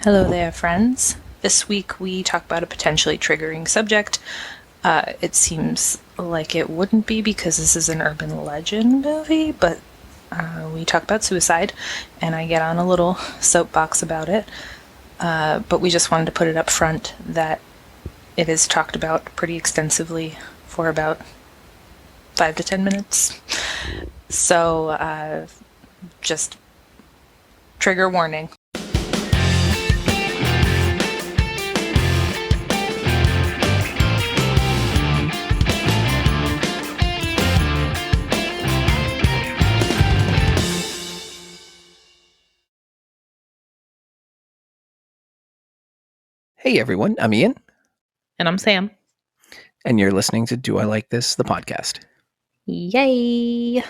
Hello there, friends. This week we talk about a potentially triggering subject. It seems like it wouldn't be because this is an urban legend movie, but we talk about suicide, and I get on a little soapbox about it. But we just wanted to put it up front that it is talked about pretty extensively for about 5 to 10 minutes. So, just trigger warning. Hey everyone, I'm Ian. And I'm Sam. And you're listening to Do I Like This, the podcast. Yay!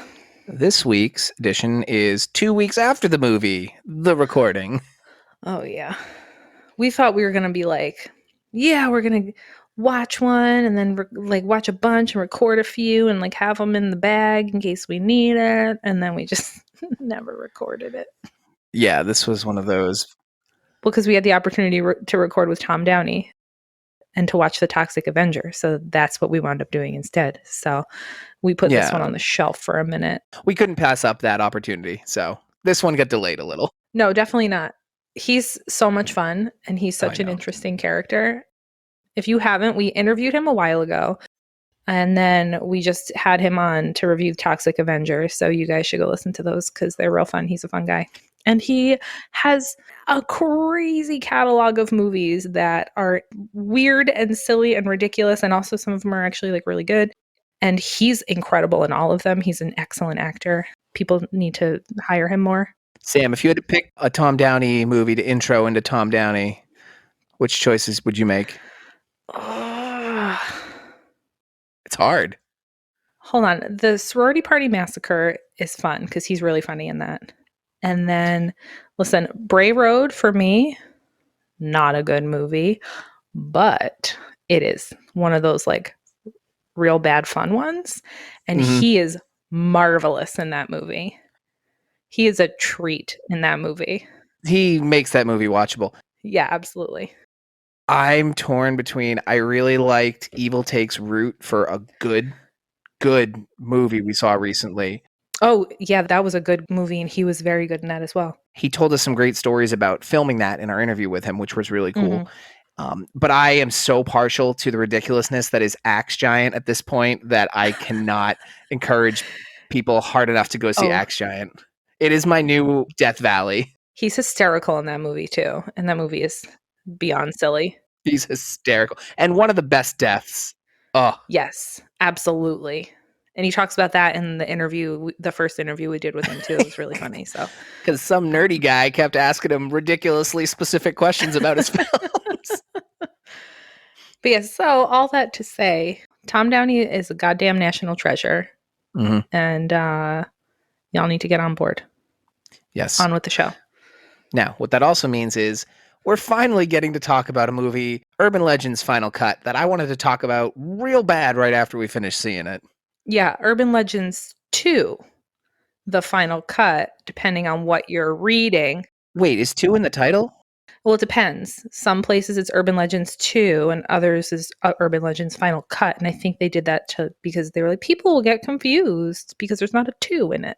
This week's edition is 2 weeks after the movie, the recording. Oh, yeah. We thought we were going to be like, yeah, we're going to watch one and then watch a bunch and record a few and have them in the bag in case we need it. And then we just never recorded it. Yeah, this was one of those. Well, because we had the opportunity to record with Tom Downey and to watch The Toxic Avenger. So that's what we wound up doing instead. So we put this one on the shelf for a minute. We couldn't pass up that opportunity. So this one got delayed a little. No, definitely not. He's so much fun and he's such an interesting character. If you haven't, we interviewed him a while ago. And then we just had him on to review Toxic Avenger. So you guys should go listen to those because they're real fun. He's a fun guy. And he has a crazy catalog of movies that are weird and silly and ridiculous. And also some of them are actually really good. And he's incredible in all of them. He's an excellent actor. People need to hire him more. Sam, if you had to pick a Tom Downey movie to intro into Tom Downey, which choices would you make? It's hard. Hold on. The Sorority Party Massacre is fun because he's really funny in that. And then, listen, Bray Road for me, not a good movie, but it is one of those real bad fun ones. And he is marvelous in that movie. He is a treat in that movie. He makes that movie watchable. Yeah, absolutely. I'm torn between, I really liked Evil Takes Root for a good movie we saw recently. Oh, yeah, that was a good movie, and he was very good in that as well. He told us some great stories about filming that in our interview with him, which was really cool. But I am so partial to the ridiculousness that is Axe Giant at this point that I cannot encourage people hard enough to go see Axe Giant. It is my new Death Valley. He's hysterical in that movie, too. And that movie is beyond silly. He's hysterical. And one of the best deaths. Oh. Yes, absolutely. And he talks about that in the interview, the first interview we did with him, too. It was really funny. So, because some nerdy guy kept asking him ridiculously specific questions about his films. But yeah, so all that to say, Tom Downey is a goddamn national treasure. And y'all need to get on board. Yes. On with the show. Now, what that also means is we're finally getting to talk about a movie, Urban Legends Final Cut, that I wanted to talk about real bad right after we finished seeing it. Yeah, Urban Legends 2, the final cut, depending on what you're reading. Wait, is 2 in the title? Well, it depends. Some places it's Urban Legends 2 and others is Urban Legends Final Cut. And I think they did that because they were like, people will get confused because there's not a 2 in it.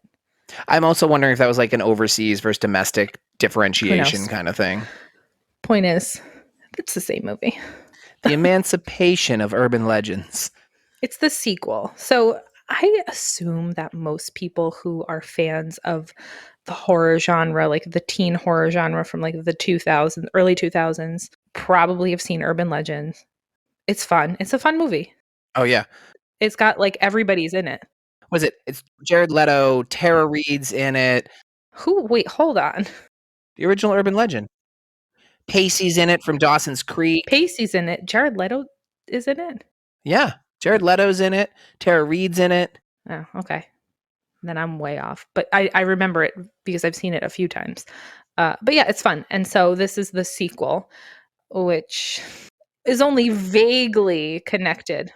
I'm also wondering if that was like an overseas versus domestic differentiation kind of thing. Point is, it's the same movie. The Emancipation of Urban Legends. It's the sequel. So I assume that most people who are fans of the horror genre, like the teen horror genre from the early 2000s, probably have seen Urban Legends. It's fun. It's a fun movie. Oh, yeah. It's got everybody's in it. Was it? It's Jared Leto, Tara Reid's in it. Who? Wait, hold on. The original Urban Legend. Pacey's in it from Dawson's Creek. Pacey's in it. Jared Leto is in it? Yeah. Jared Leto's in it. Tara Reid's in it. Oh, okay. Then I'm way off. But I remember it because I've seen it a few times. But yeah, it's fun. And so this is the sequel, which is only vaguely connected.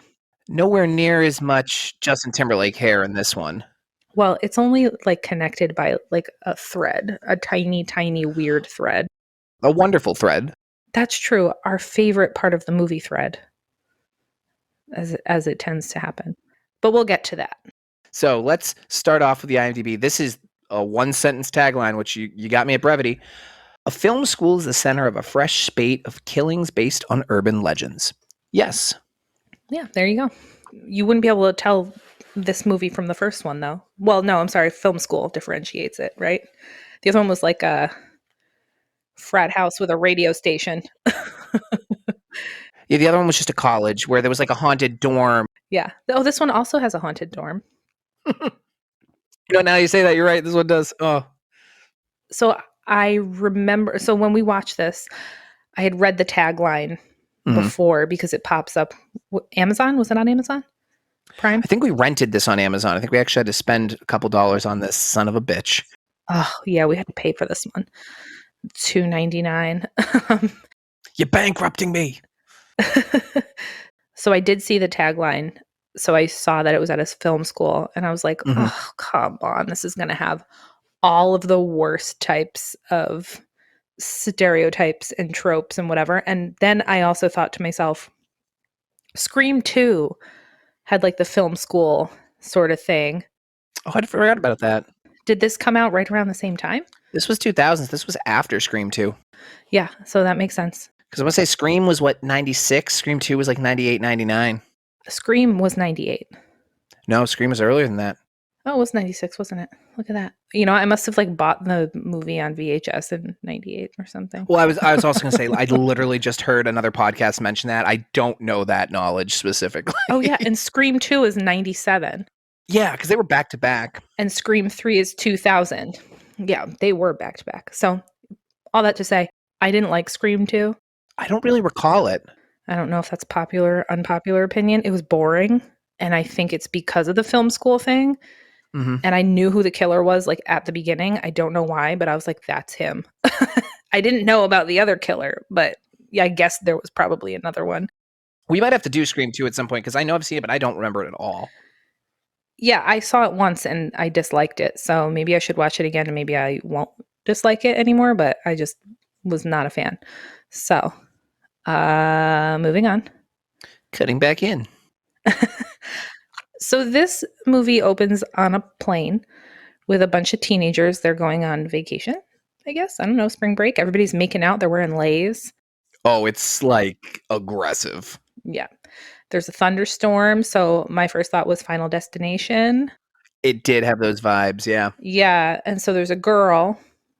Nowhere near as much Justin Timberlake hair in this one. Well, it's only connected by a thread, a tiny, tiny weird thread. A wonderful thread. That's true. Our favorite part of the movie thread, as it tends to happen. But we'll get to that. So let's start off with the IMDb. This is a one-sentence tagline, which you got me at brevity. A film school is the center of a fresh spate of killings based on urban legends. Yes. Yeah, there you go. You wouldn't be able to tell this movie from the first one, though. Well, no, I'm sorry. Film school differentiates it, right? The other one was like a frat house with a radio station. Yeah, the other one was just a college where there was like a haunted dorm. Yeah. Oh, this one also has a haunted dorm. Now you say that, you're right. This one does. Oh. So I remember, so when we watched this, I had read the tagline before because it pops up. Amazon? Was it on Amazon Prime? I think we rented this on Amazon. I think we actually had to spend a couple dollars on this son of a bitch. Oh, yeah, we had to pay for this one. $2.99. You're bankrupting me. So I did see the tagline. So I saw that it was at a film school and I was like, oh, come on. This is going to have all of the worst types of stereotypes and tropes and whatever. And then I also thought to myself, Scream 2 had like the film school sort of thing. Oh, I forgot about that. Did this come out right around the same time? This was 2000s. This was after Scream 2. Yeah, so that makes sense. Because I want to say Scream was what, 96? Scream 2 was like 98, 99. Scream was 98. No, Scream was earlier than that. Oh, it was 96, wasn't it? Look at that. You know, I must have like bought the movie on VHS in 98 or something. Well, I was also going to say, I literally just heard another podcast mention that. I don't know that knowledge specifically. Oh, yeah. And Scream 2 is 97. Yeah, because they were back to back. And Scream 3 is 2000. Yeah, they were back to back. So all that to say, I didn't like Scream 2. I don't really recall it. I don't know if that's popular, unpopular opinion. It was boring. And I think it's because of the film school thing. Mm-hmm. And I knew who the killer was like at the beginning. I don't know why, but I was like, that's him. I didn't know about the other killer, but yeah, I guess there was probably another one. We might have to do Scream 2 at some point because I know I've seen it, but I don't remember it at all. Yeah, I saw it once and I disliked it. So maybe I should watch it again and maybe I won't dislike it anymore, but I just was not a fan. So, moving on. Cutting back in. So this movie opens on a plane with a bunch of teenagers. They're going on vacation, I guess. I don't know, spring break. Everybody's making out. They're wearing leis. Oh, it's like aggressive. Yeah. There's a thunderstorm. So my first thought was Final Destination. It did have those vibes, yeah. Yeah. And so there's a girl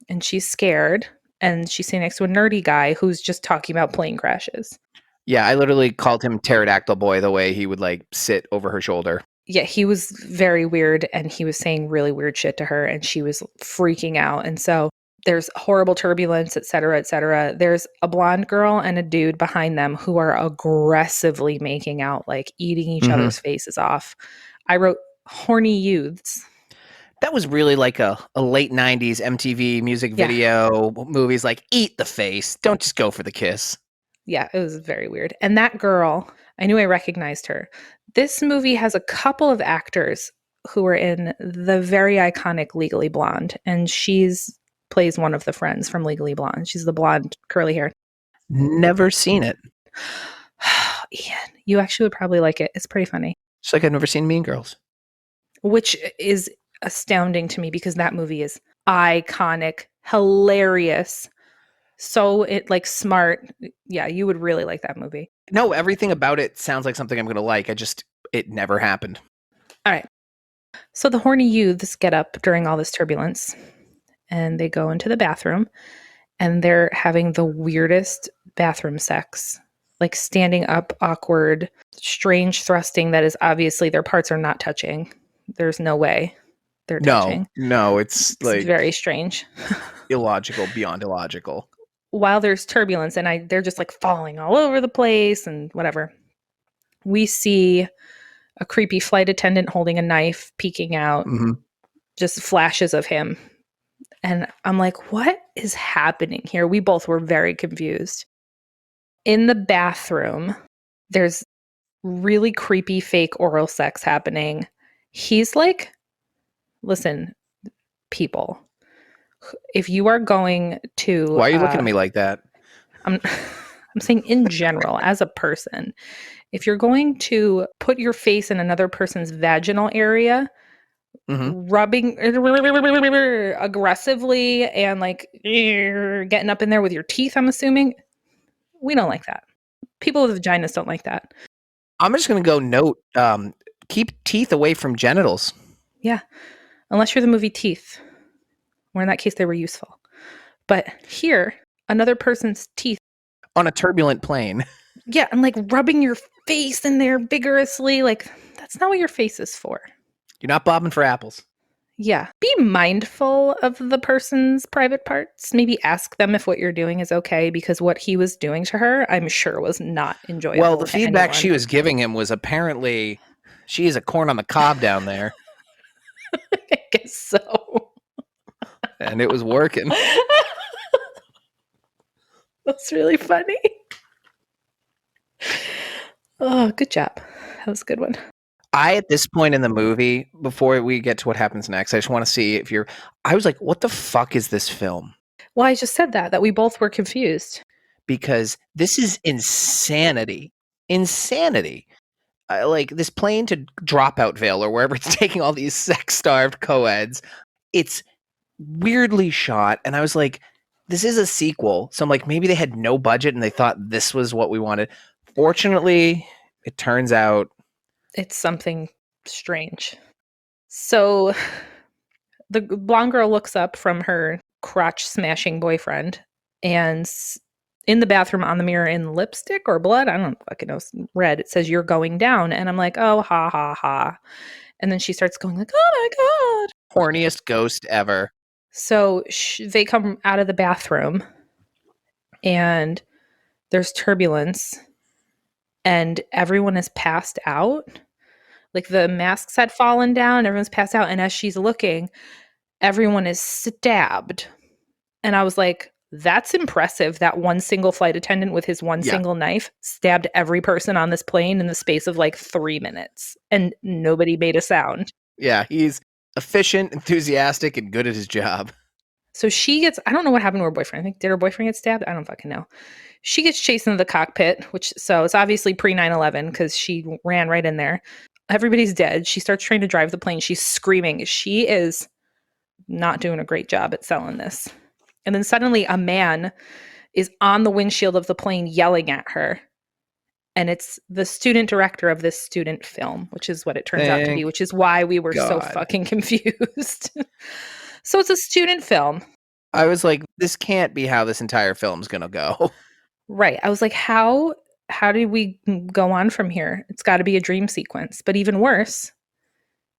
and she's scared and she's sitting next to a nerdy guy who's just talking about plane crashes. Yeah, I literally called him Pterodactyl Boy the way he would like sit over her shoulder. Yeah, he was very weird and he was saying really weird shit to her and she was freaking out. And so there's horrible turbulence, et cetera, et cetera. There's a blonde girl and a dude behind them who are aggressively making out, like eating each other's faces off. I wrote horny youths. That was really like a late 90s MTV music video movies like eat the face. Don't just go for the kiss. Yeah, it was very weird. And that girl, I knew I recognized her. This movie has a couple of actors who are in the very iconic Legally Blonde, and plays one of the friends from Legally Blonde. She's the blonde, curly hair. Never seen it. Ian, you actually would probably like it. It's pretty funny. It's like I've never seen Mean Girls. Which is astounding to me because that movie is iconic, hilarious. So smart. Yeah, you would really like that movie. No, everything about it sounds like something I'm going to like. It never happened. All right. So the horny youths get up during all this turbulence and they go into the bathroom and they're having the weirdest bathroom sex, like standing up, awkward, strange thrusting that is obviously their parts are not touching. There's no way they're touching. No, it's like very strange. Illogical, beyond illogical. While there's turbulence and they're just like falling all over the place and whatever. We see a creepy flight attendant holding a knife, peeking out, just flashes of him. And I'm like, what is happening here? We both were very confused. In the bathroom, there's really creepy fake oral sex happening. He's like, listen, people, If you are going to, Why are you looking at me like that? I'm, I'm saying in general, as a person, if you're going to put your face in another person's vaginal area, rubbing aggressively and like getting up in there with your teeth, I'm assuming, we don't like that. People with vaginas don't like that. I'm just going to go note, keep teeth away from genitals. Yeah. Unless you're the movie Teeth, where in that case they were useful. But here, another person's teeth. On a turbulent plane. Yeah, and like rubbing your face in there vigorously. Like, that's not what your face is for. You're not bobbing for apples. Yeah. Be mindful of the person's private parts. Maybe ask them if what you're doing is okay, because what he was doing to her, I'm sure, was not enjoyable. Well, the feedback she was giving him was apparently she is a corn on the cob down there. I guess so. And it was working. That's really funny. Oh, good job. That was a good one. At this point in the movie, before we get to what happens next, I just want to see if I was like, what the fuck is this film? Well, I just said that we both were confused. Because this is insanity. Insanity. Like this plane to Dropout-ville or wherever it's taking all these sex-starved co-eds. It's weirdly shot. And I was like, this is a sequel. So I'm like, maybe they had no budget and they thought this was what we wanted. Fortunately, it turns out it's something strange. So the blonde girl looks up from her crotch smashing boyfriend, and in the bathroom on the mirror in lipstick or blood, I don't fucking know, red, it says, "You're going down." And I'm like, oh, ha, ha, ha. And then she starts going like, oh my God. Horniest ghost ever. So they come out of the bathroom and there's turbulence and everyone is passed out. Like the masks had fallen down, everyone's passed out. And as she's looking, everyone is stabbed. And I was like, that's impressive that one single flight attendant with his single knife stabbed every person on this plane in the space of like 3 minutes and nobody made a sound. Yeah, he's efficient, enthusiastic, and good at his job. So she gets, I don't know what happened to her boyfriend. I think, did her boyfriend get stabbed? I don't fucking know. She gets chased into the cockpit, so it's obviously pre 9/11 because she ran right in there. Everybody's dead. She starts trying to drive the plane. She's screaming. She is not doing a great job at selling this. And then suddenly a man is on the windshield of the plane yelling at her. And it's the student director of this student film, which is what it turns out to be, which is why we were so fucking confused. So it's a student film. I was like, this can't be how this entire film's going to go. Right. I was like, how do we go on from here? It's got to be a dream sequence. But even worse,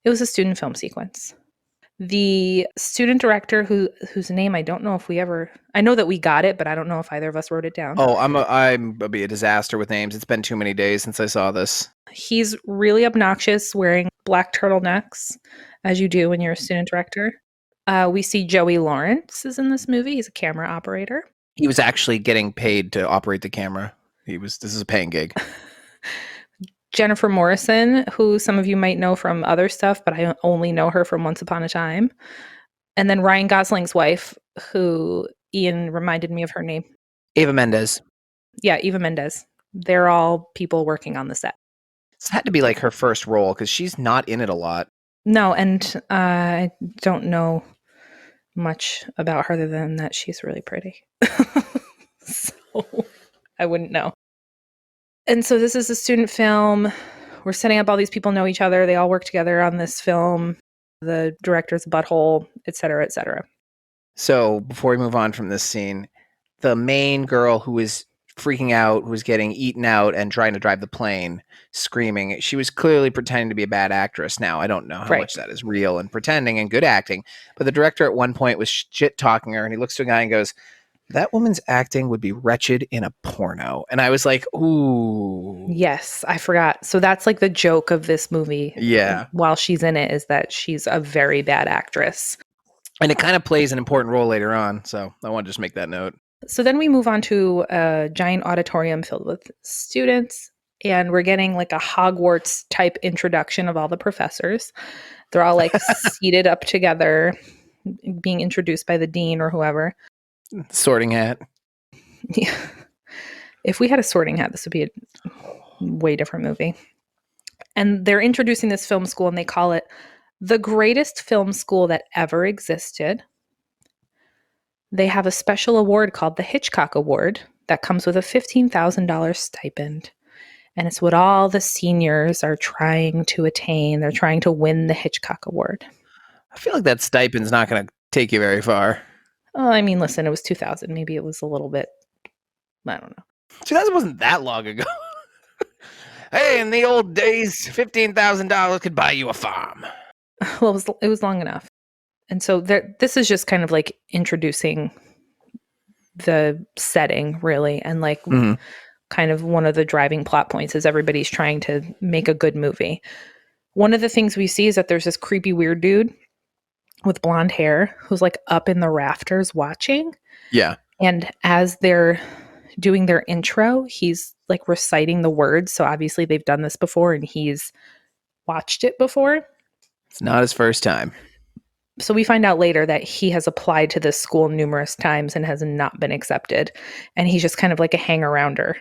it was a student film sequence. The student director, whose name I don't know if we ever, I know that we got it, but I don't know if either of us wrote it down. Oh, I'm be a disaster with names. It's been too many days since I saw this. He's really obnoxious, wearing black turtlenecks, as you do when you're a student director. We see Joey Lawrence is in this movie. He's a camera operator. He was actually getting paid to operate the camera. This is a paying gig. Jennifer Morrison, who some of you might know from other stuff, but I only know her from Once Upon a Time. And then Ryan Gosling's wife, who Ian reminded me of her name. Eva Mendes. Yeah, Eva Mendes. They're all people working on the set. This had to be like her first role because she's not in it a lot. No, and I don't know much about her other than that she's really pretty. So I wouldn't know. And so this is a student film. We're setting up all these people know each other. They all work together on this film. The director's butthole, et cetera, et cetera. So before we move on from this scene, the main girl who is freaking out, who was getting eaten out and trying to drive the plane, screaming, she was clearly pretending to be a bad actress. Now, I don't know how much that is real and pretending and good acting, but the director at one point was shit-talking her, and he looks to a guy and goes, that woman's acting would be wretched in a porno. And I was like, ooh. Yes, I forgot. So that's like the joke of this movie. Yeah. While she's in it is that she's a very bad actress. And it kind of plays an important role later on. So I want to just make that note. So then we move on to a giant auditorium filled with students. And we're getting like a Hogwarts type introduction of all the professors. They're all like seated up together. being introduced by the dean or whoever. Sorting Hat. Yeah. If we had a Sorting Hat, this would be a way different movie. And they're introducing this film school, and they call it the greatest film school that ever existed. They have a special award called the Hitchcock Award that comes with a $15,000 stipend. And it's what all the seniors are trying to attain. They're trying to win the Hitchcock Award. I feel like that stipend's not going to take you very far. Oh, I mean, listen, it was 2000. Maybe it was a little bit, I don't know. 2000 wasn't that long ago. Hey, in the old days, $15,000 could buy you a farm. Well, it was long enough. And so this is just kind of like introducing the setting, really. And like kind of one of the driving plot points is everybody's trying to make a good movie. One of the things we see is that there's this creepy weird dude with blonde hair who's like up in the rafters watching. Yeah. And as they're doing their intro, he's like reciting the words. So obviously they've done this before and he's watched it before. It's not his first time. So we find out later that he has applied to this school numerous times and has not been accepted. And he's just kind of like a hang-arounder.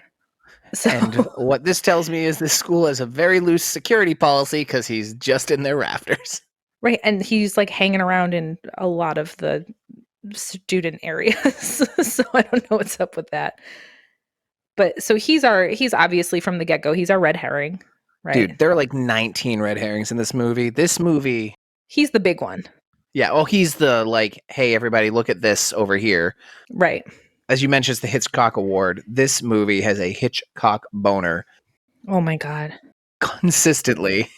So, and what this tells me is this school has a very loose security policy because he's just in their rafters. Right. And he's like hanging around in a lot of the student areas. So I don't know what's up with that. But so he's obviously from the get-go, he's our red herring, right? Dude, there are like 19 red herrings in this movie. This movie, he's the big one. Yeah, well, he's the like, hey, everybody, look at this over here. Right. As you mentioned, it's the Hitchcock Award. This movie has a Hitchcock boner. Oh my God. Consistently,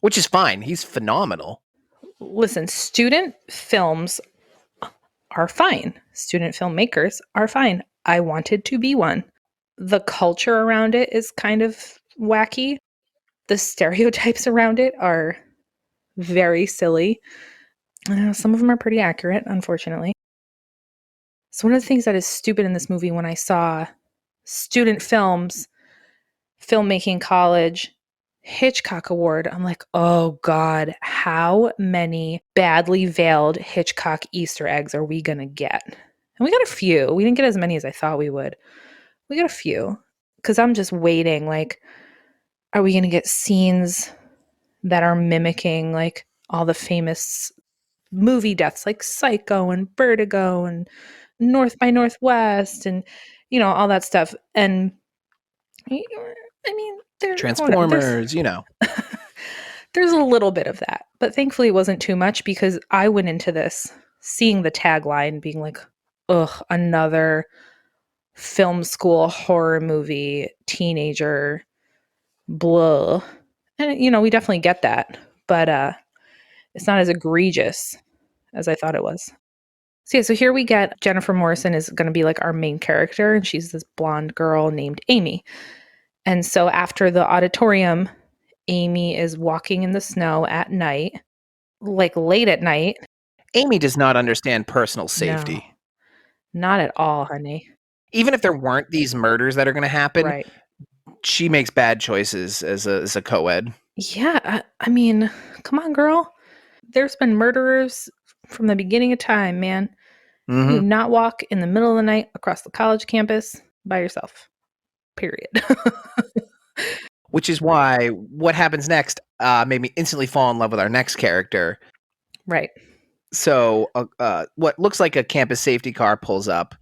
which is fine. He's phenomenal. Listen, student films are fine. Student filmmakers are fine. I wanted to be one. The culture around it is kind of wacky. The stereotypes around it are very silly. Some of them are pretty accurate, unfortunately. So one of the things that is stupid in this movie, when I saw student films, filmmaking college, Hitchcock Award, I'm like, oh God, how many badly veiled Hitchcock Easter eggs are we going to get? And we got a few. We didn't get as many as I thought we would. We got a few. Because I'm just waiting, like, are we going to get scenes that are mimicking, like, all the famous movie deaths, like Psycho and Vertigo and North by Northwest and, you know, all that stuff. And, I mean, Transformers, you know. There's a little bit of that. But thankfully it wasn't too much because I went into this seeing the tagline being like, ugh, another film school horror movie, teenager, blah. And, you know, we definitely get that. But it's not as egregious as I thought it was. So, yeah, so here we get Jennifer Morrison is going to be like our main character. And she's this blonde girl named Amy. And so after the auditorium, Amy is walking in the snow at night, like late at night. Amy does not understand personal safety. No, not at all, honey. Even if there weren't these murders that are going to happen, right. She makes bad choices as a co-ed. Yeah, I mean, come on, girl. There's been murderers from the beginning of time, man. Mm-hmm. You do not walk in the middle of the night across the college campus by yourself. Period. Which is why what happens next made me instantly fall in love with our next character. Right. So what looks like a campus safety car pulls up.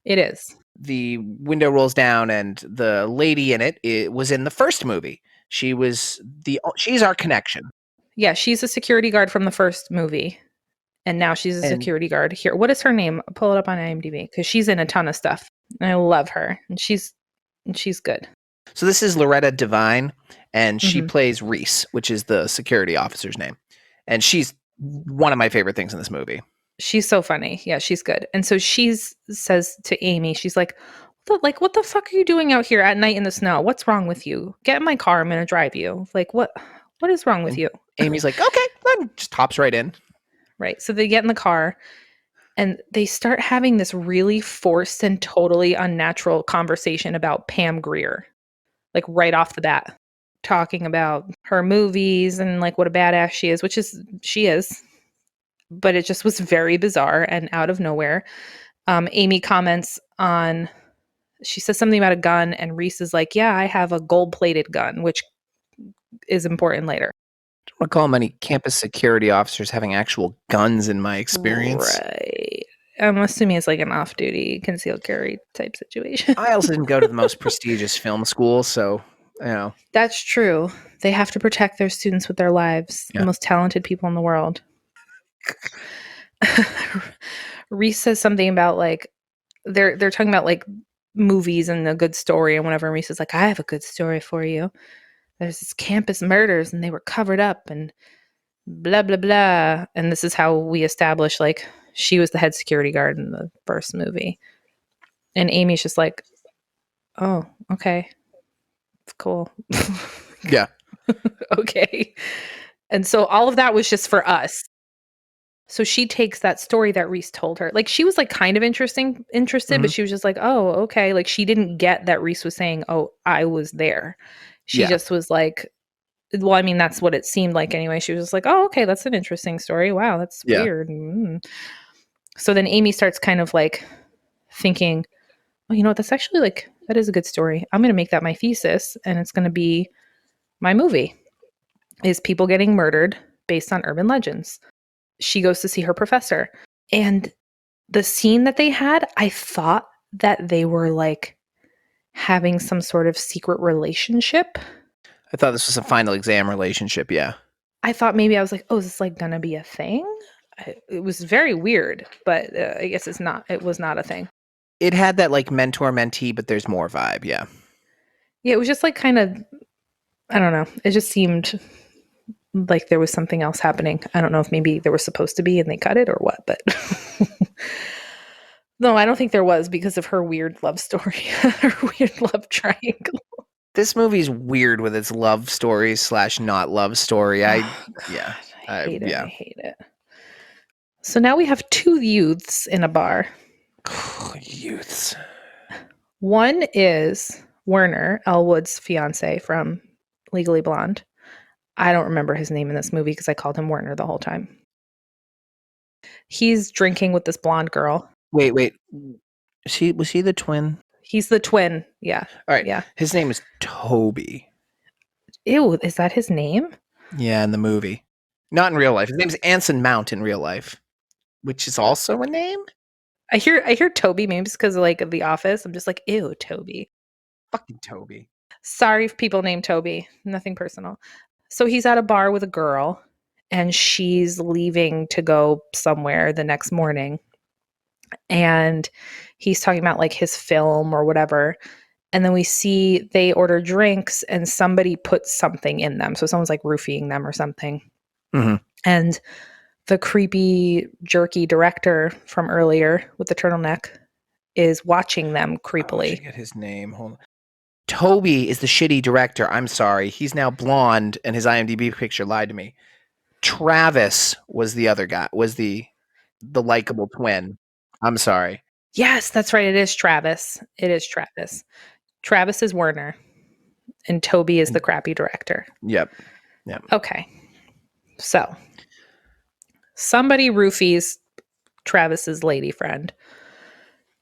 It is. The window rolls down, and the lady in it was in the first movie. She's our connection. Yeah, she's a security guard from the first movie. And now she's a security guard here. What is her name? I'll pull it up on IMDb because she's in a ton of stuff. And I love her. And she's good. So this is Loretta Devine, and she plays Reese, which is the security officer's name. And she's one of my favorite things in this movie. She's so funny. Yeah, she's good. And so she says to Amy, she's like, what the fuck are you doing out here at night in the snow? What's wrong with you? Get in my car. I'm going to drive you. Like, what is wrong with you? Amy's like, okay, then just hops right in. Right. So they get in the car and they start having this really forced and totally unnatural conversation about Pam Grier, like right off the bat, talking about her movies and like what a badass she is, she is. but it just was very bizarre and out of nowhere. Amy comments on, she says something about a gun, and Reese is like, yeah, I have a gold-plated gun, which is important later. I don't recall many campus security officers having actual guns in my experience. Right. I'm assuming it's like an off-duty concealed carry type situation. I also didn't go to the most prestigious film school, so, you know. That's true. They have to protect their students with their lives. Yeah. The most talented people in the world. Reese says something about like they're talking about like movies and a good story and whatever. And Reese is like, I have a good story for you. There's this campus murders and they were covered up and blah blah blah. And this is how we establish like she was the head security guard in the first movie. And Amy's just like, oh, okay. It's cool. Yeah. Okay. And so all of that was just for us. So she takes that story that Reese told her. Like she was like kind of interested, but she was just like, oh, okay. Like she didn't get that Reese was saying, oh, I was there. She just was like, well, I mean, that's what it seemed like anyway. She was just like, oh, okay, that's an interesting story. Wow, that's weird. So then Amy starts kind of like thinking, oh, you know what? That's actually like, that is a good story. I'm going to make that my thesis and it's going to be my movie, is people getting murdered based on urban legends. She goes to see her professor. And the scene that they had, I thought that they were like having some sort of secret relationship. I thought this was a final exam relationship, yeah. I thought maybe I was like, oh, is this like gonna be a thing? It was very weird, but I guess it's not. It was not a thing. It had that like mentor-mentee, but there's more vibe, yeah. Yeah, it was just like kind of, I don't know. It just seemed like there was something else happening. I don't know if maybe there was supposed to be and they cut it or what, but no, I don't think there was because of her weird love story, her weird love triangle. This movie's weird with its love story / not love story. I hate it. I hate it. So now we have two youths in a bar. Youths. One is Werner, Elwood's fiance from Legally Blonde. I don't remember his name in this movie because I called him Werner the whole time. He's drinking with this blonde girl. Wait. Was he the twin? He's the twin. Yeah. All right. Yeah. His name is Toby. Ew, is that his name? Yeah, in the movie. Not in real life. His name's Anson Mount in real life, which is also a name. I hear Toby, maybe it's because of like The Office. I'm just like, ew, Toby. Fucking Toby. Sorry if people name Toby. Nothing personal. So he's at a bar with a girl and she's leaving to go somewhere the next morning. And he's talking about like his film or whatever. And then we see they order drinks and somebody puts something in them. So someone's like roofing them or something. Mm-hmm. And the creepy, jerky director from earlier with the turtleneck is watching them creepily. I should get his name. Hold on. Toby is the shitty director. I'm sorry. He's now blonde, and his IMDb picture lied to me. Travis was the other guy. Was the likable twin. I'm sorry. Yes, that's right. It is Travis. It is Travis. Travis is Werner, and Toby is the crappy director. Yep. Okay. So somebody roofies Travis's lady friend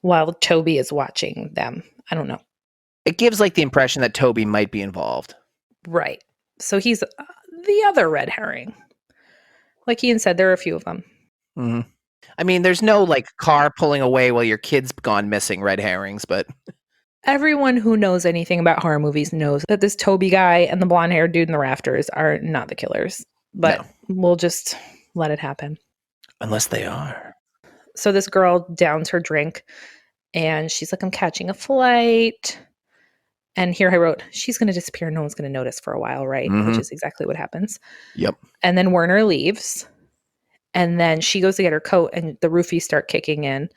while Toby is watching them. I don't know. It gives like the impression that Toby might be involved. Right. So he's the other red herring. Like Ian said, there are a few of them. Mm-hmm. I mean, there's no like car pulling away while your kid's gone missing red herrings, but everyone who knows anything about horror movies knows that this Toby guy and the blonde haired dude in the rafters are not the killers. But we'll just let it happen. Unless they are. So this girl downs her drink and she's like, I'm catching a flight. And here I wrote, she's going to disappear. No one's going to notice for a while, right? Mm-hmm. Which is exactly what happens. Yep. And then Werner leaves. And then she goes to get her coat and the roofies start kicking in.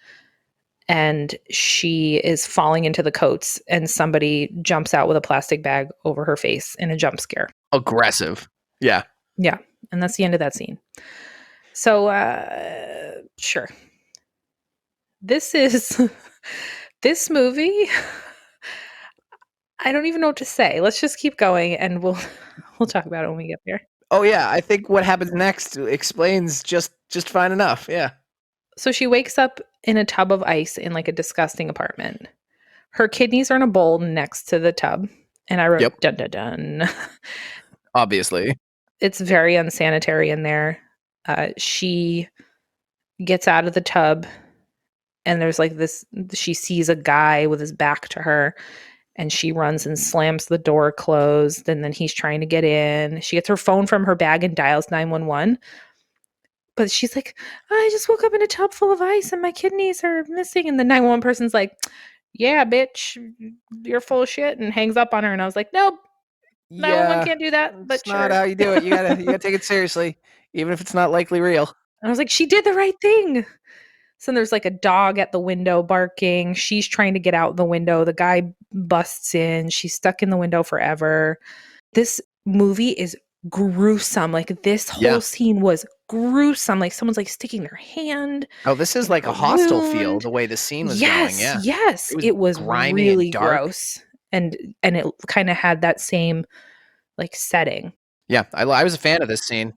And she is falling into the coats and somebody jumps out with a plastic bag over her face in a jump scare. Aggressive. Yeah. Yeah. And that's the end of that scene. So, sure. This movie, I don't even know what to say. Let's just keep going and we'll talk about it when we get there. Oh yeah, I think what happens next explains just fine enough. Yeah. So she wakes up in a tub of ice in like a disgusting apartment. Her kidneys are in a bowl next to the tub. And I wrote Yep. dun dun dun. Obviously. It's very unsanitary in there. She gets out of the tub and there's like this, she sees a guy with his back to her and she runs and slams the door closed and then he's trying to get in. She gets her phone from her bag and dials 911. But she's like, I just woke up in a tub full of ice and my kidneys are missing. And the 911 person's like, yeah, bitch, you're full of shit, and hangs up on her. And I was like, nope, 911 Yeah, can't do that, it's but not sure. how you do it. You gotta take it seriously, even if it's not likely real. I was like, she did the right thing. So there's like a dog at the window barking. She's trying to get out the window. The guy busts in. She's stuck in the window forever. This movie is gruesome. Like this whole Yeah. scene was gruesome. Like someone's like sticking their hand Oh, this is in like her a Hostel feel, wound. the way the scene was going. Yes, Yeah, yes. it was It was grimy and really dark. gross. And it kind of had that same like setting. Yeah, I was a fan of this scene.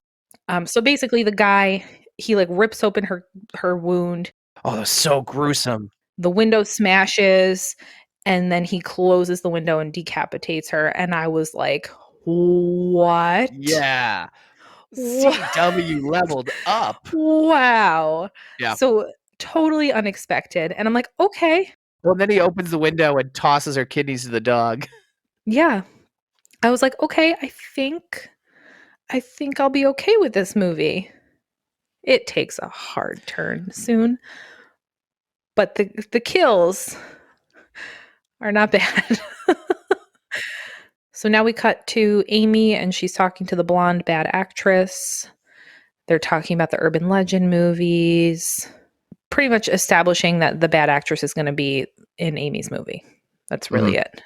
So basically the guy, he like rips open her wound. Oh, that was so gruesome. The window smashes and then he closes the window and decapitates her and I was like, "What? Yeah, What? CW leveled up. Wow." Yeah. So totally unexpected and I'm like, "Okay." Well, then he opens the window and tosses her kidneys to the dog. Yeah. I was like, "Okay, I think I'll be okay with this movie." It takes a hard turn soon, but the kills are not bad. So now we cut to Amy and she's talking to the blonde bad actress. They're talking about the urban legend movies, pretty much establishing that the bad actress is going to be in Amy's movie. That's really it.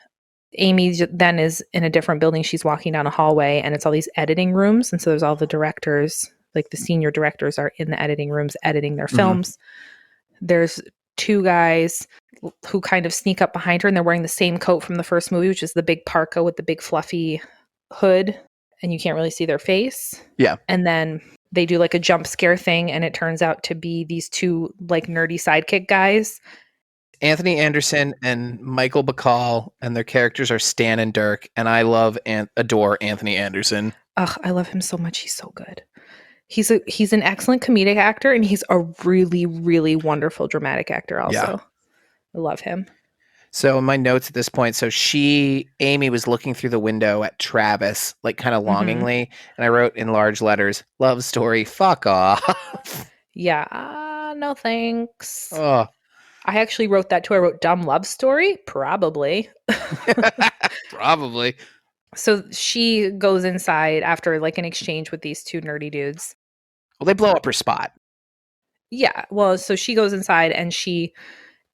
Amy then is in a different building. She's walking down a hallway and it's all these editing rooms. And so there's all the directors, like the senior directors are in the editing rooms editing their films. There's two guys who kind of sneak up behind her and they're wearing the same coat from the first movie, which is the big parka with the big fluffy hood and you can't really see their face. Yeah. And then they do like a jump scare thing and it turns out to be these two like nerdy sidekick guys. Anthony Anderson and Michael Bacall, and their characters are Stan and Dirk, and I love and adore Anthony Anderson. Ugh, I love him so much. He's so good. He's an excellent comedic actor and he's a really, really wonderful dramatic actor also. Yeah. I love him. So in my notes at this point, so Amy was looking through the window at Travis, like kind of longingly, and I wrote in large letters, "Love story, fuck off." Yeah, no thanks. Oh. I actually wrote that too. I wrote dumb love story, probably. Probably. So she goes inside after like an exchange with these two nerdy dudes. Well, they blow up her spot. Yeah, well, so she goes inside and she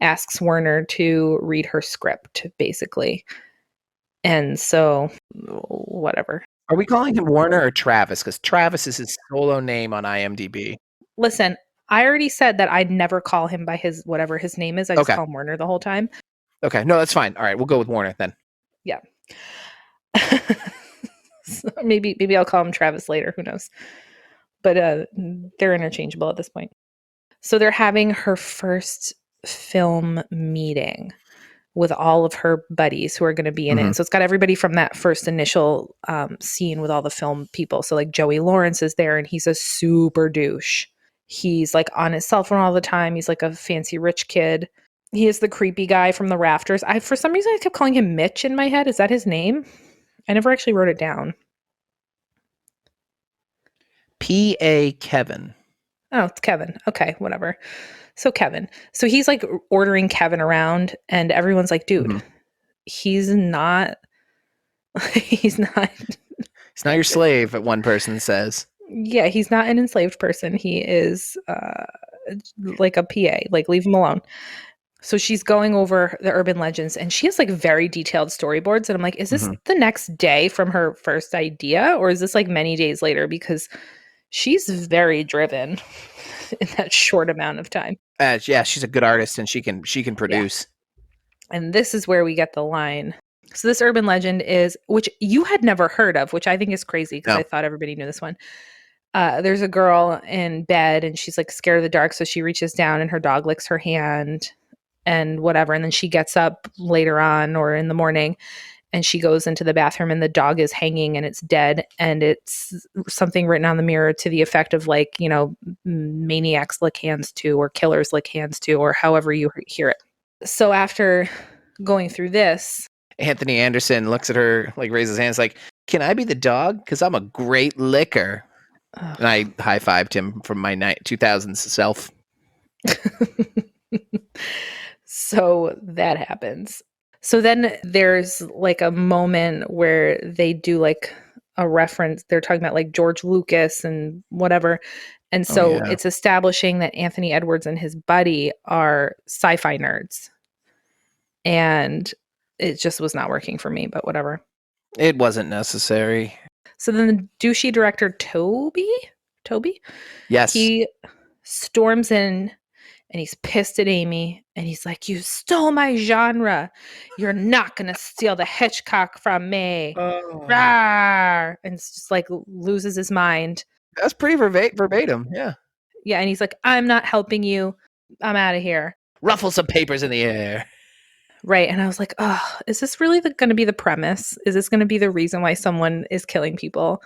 asks Werner to read her script, basically. And so, whatever. Are we calling him Warner or Travis? Because Travis is his solo name on IMDb. Listen, I already said that I'd never call him by his whatever his name is. I just call him Werner the whole time. Okay, no, that's fine. All right, we'll go with Warner then. Yeah. So maybe I'll call him Travis later. Who knows? But they're interchangeable at this point. So they're having her first film meeting with all of her buddies who are going to be in it. So it's got everybody from that first initial scene with all the film people. So like Joey Lawrence is there and he's a super douche. He's like on his cell phone all the time. He's like a fancy rich kid. He is the creepy guy from the rafters. For some reason, I kept calling him Mitch in my head. Is that his name? I never actually wrote it down. P.A. Kevin. Oh, it's Kevin. Okay, whatever. So Kevin. So he's like ordering Kevin around and everyone's like, dude, he's not he's not your slave, one person says. Yeah, he's not an enslaved person. He is like a PA. Like, leave him alone. So she's going over the urban legends and she has like very detailed storyboards. And I'm like, is this the next day from her first idea? Or is this like many days later? Because she's very driven in that short amount of time. Yeah, she's a good artist and she can produce. Yeah. And this is where we get the line. So this urban legend is, which you had never heard of, which I think is crazy because No. I thought everybody knew this one. There's a girl in bed and she's like scared of the dark. So she reaches down and her dog licks her hand and whatever. And then she gets up later on or in the morning and she goes into the bathroom and the dog is hanging and it's dead. And it's something written on the mirror to the effect of like, you know, maniacs lick hands too, or killers lick hands too, or however you hear it. So after going through this, Anthony Anderson looks at her, like raises his hands, like, "Can I be the dog? Because I'm a great licker." And I high-fived him from my 2000s self. So that happens. So then there's like a moment where they do like a reference. They're talking about like George Lucas and whatever. And so it's establishing that Anthony Edwards and his buddy are sci-fi nerds. And it just was not working for me, but whatever. It wasn't necessary. So then the douchey director, Toby? Yes. He storms in and he's pissed at Amy and he's like, "You stole my genre. You're not going to steal the Hitchcock from me." Oh. Rawr! And it's just like loses his mind. That's pretty verbatim. Yeah. Yeah. And he's like, "I'm not helping you. I'm out of here." Ruffle some papers in the air. Right. And I was like, oh, is this really going to be the premise? Is this going to be the reason why someone is killing people?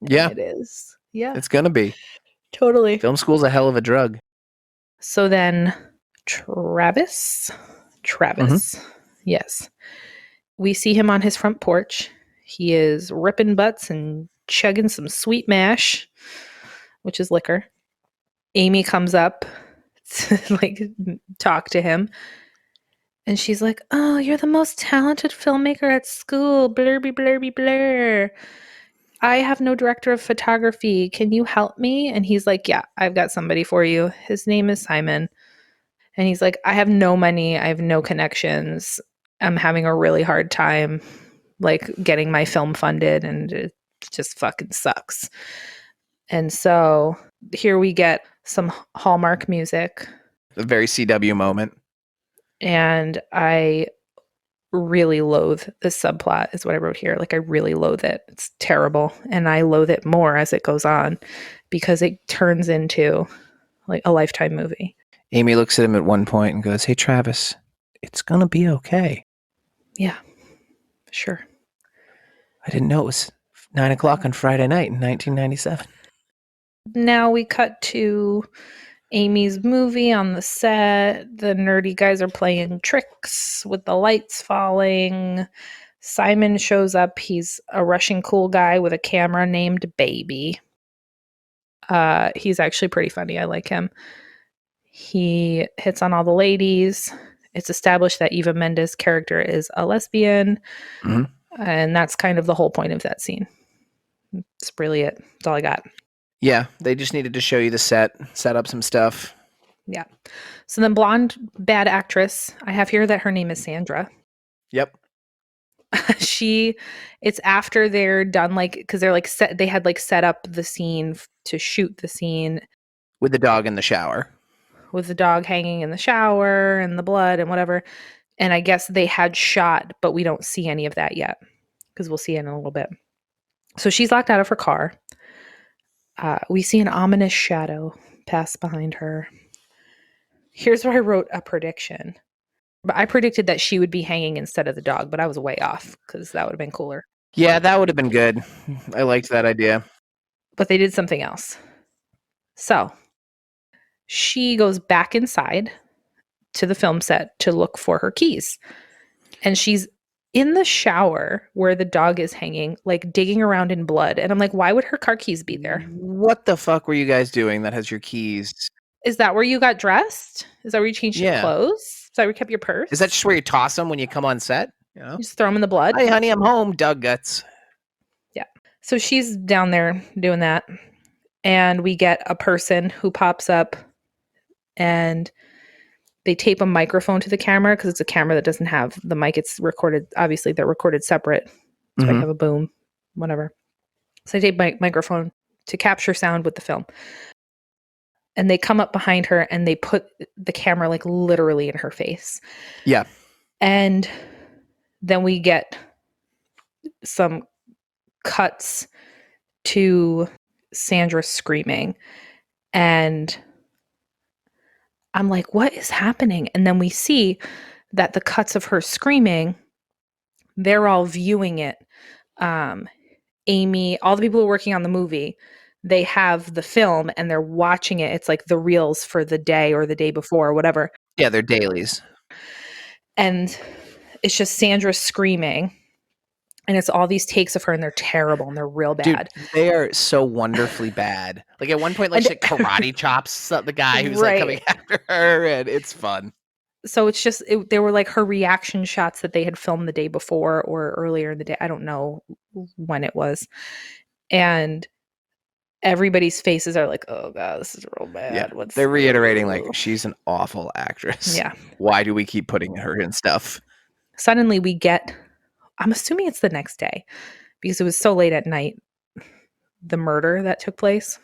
Yeah. And it is. Yeah. It's going to be. Totally. Film school's a hell of a drug. So then Travis, yes. We see him on his front porch. He is ripping butts and chugging some sweet mash, which is liquor. Amy comes up to like talk to him. And she's like, "Oh, you're the most talented filmmaker at school. Blurby, blurby, blur. I have no director of photography. Can you help me?" And he's like, "Yeah, I've got somebody for you. His name is Simon." And he's like, "I have no money. I have no connections. I'm having a really hard time like getting my film funded and it just fucking sucks." And so here we get some Hallmark music. A very CW moment. And I really loathe this subplot is what I wrote here. Like I really loathe it. It's terrible. And I loathe it more as it goes on because it turns into like a Lifetime movie. Amy looks at him at one point and goes, "Hey, Travis, it's going to be okay." Yeah, sure. I didn't know it was 9:00 on Friday night in 1997. Now we cut to Amy's movie on the set. The nerdy guys are playing tricks with the lights falling. Simon shows up. He's a Russian cool guy with a camera named Baby. He's actually pretty funny. I like him. He hits on all the ladies. It's established that Eva Mendes' character is a lesbian. Mm-hmm. And that's kind of the whole point of that scene. That's really it. That's all I got. Yeah, they just needed to show you the set up some stuff. Yeah. So then blonde bad actress, I have here that her name is Sandra. Yep. It's after they're done, like, because they're like they had like set up the scene to shoot the scene with the dog in the shower, with the dog hanging in the shower and the blood and whatever. And I guess they had shot, but we don't see any of that yet because we'll see it in a little bit. So she's locked out of her car. We see an ominous shadow pass behind her. Here's where I wrote a prediction. But I predicted that she would be hanging instead of the dog, but I was way off because that would have been cooler. Yeah, that would have been good. I liked that idea. But they did something else. So she goes back inside to the film set to look for her keys. And she's in the shower where the dog is hanging, like digging around in blood. And I'm like, why would her car keys be there? What the fuck were you guys doing that has your keys? Is that where you got dressed? Is that where you changed your clothes? Is that where you kept your purse? Is that just where you toss them when you come on set? You know? You just throw them in the blood? "Hey, honey, I'm home." Dog guts. Yeah. So she's down there doing that. And we get a person who pops up and they tape a microphone to the camera because it's a camera that doesn't have the mic. It's recorded. Obviously, they're recorded separate. So I have a boom, whatever. So I tape my microphone to capture sound with the film. And they come up behind her and they put the camera like literally in her face. Yeah. And then we get some cuts to Sandra screaming, and I'm like, what is happening? And then we see that the cuts of her screaming, they're all viewing it. Amy, all the people who are working on the movie, they have the film and they're watching it. It's like the reels for the day or the day before or whatever. Yeah, they're dailies. And it's just Sandra screaming. And it's all these takes of her, and they're terrible and they're real bad. Dude, they are so wonderfully bad. Like at one point, like she karate chops the guy who's like coming after her, and it's fun. So it's just, they were like her reaction shots that they had filmed the day before or earlier in the day. I don't know when it was. And everybody's faces are like, oh God, this is real bad. Yeah, they're reiterating like, she's an awful actress. Yeah. Why do we keep putting her in stuff? Suddenly we get, I'm assuming it's the next day because it was so late at night, the murder that took place.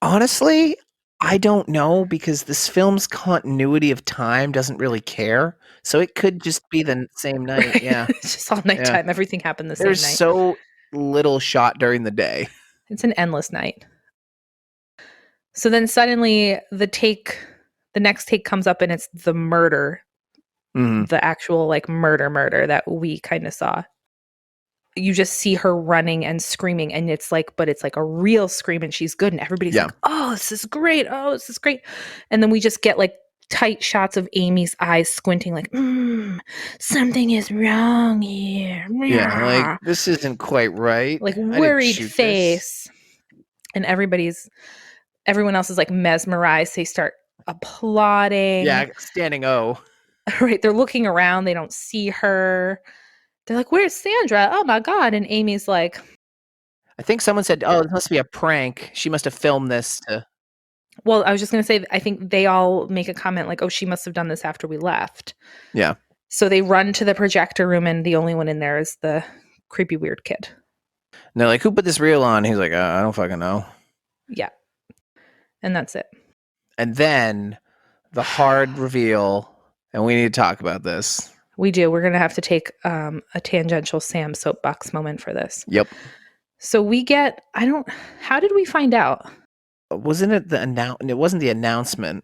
Honestly, I don't know, because this film's continuity of time doesn't really care. So it could just be the same night. Right? Yeah. It's just all nighttime. Yeah. Everything happened the same night. There's so little shot during the day. It's an endless night. So then suddenly the next take comes up, and it's the murder. Mm-hmm. The actual like murder that we kind of saw. You just see her running and screaming, and it's like a real scream, and she's good, and everybody's like, oh, this is great. Oh, this is great. And then we just get like tight shots of Amy's eyes squinting like, something is wrong here. Yeah, like this isn't quite right. Like worried face. And everyone else is like mesmerized. They start applauding. Yeah, standing O. Right. They're looking around. They don't see her. They're like, where's Sandra? Oh my God. And Amy's like, I think someone said, oh, it must be a prank. She must have filmed this to... Well, I was just going to say, I think they all make a comment like, oh, she must have done this after we left. Yeah. So they run to the projector room, and the only one in there is the creepy, weird kid. And they're like, who put this reel on? He's like, I don't fucking know. Yeah. And that's it. And then the hard reveal, and we need to talk about this. We do. We're going to have to take a tangential Sam soapbox moment for this. Yep. So we get, how did we find out? Wasn't it it wasn't the announcement.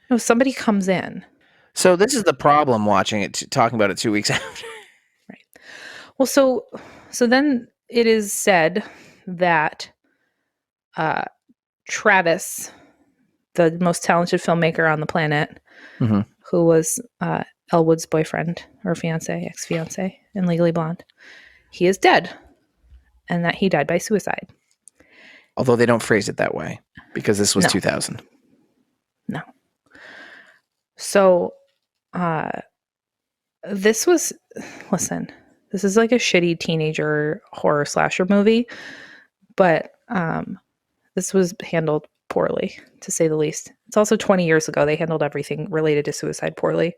No, somebody comes in. So this is the problem watching it, talking about it 2 weeks after. Right. Well, so then it is said that Travis, the most talented filmmaker on the planet, mm-hmm. who was Elwood's boyfriend or ex-fiance in Legally Blonde, he is dead, and that he died by suicide. Although they don't phrase it that way, because this was 2000. No. So, this is like a shitty teenager horror slasher movie, but this was handled poorly, to say the least. It's also 20 years ago. They handled everything related to suicide poorly.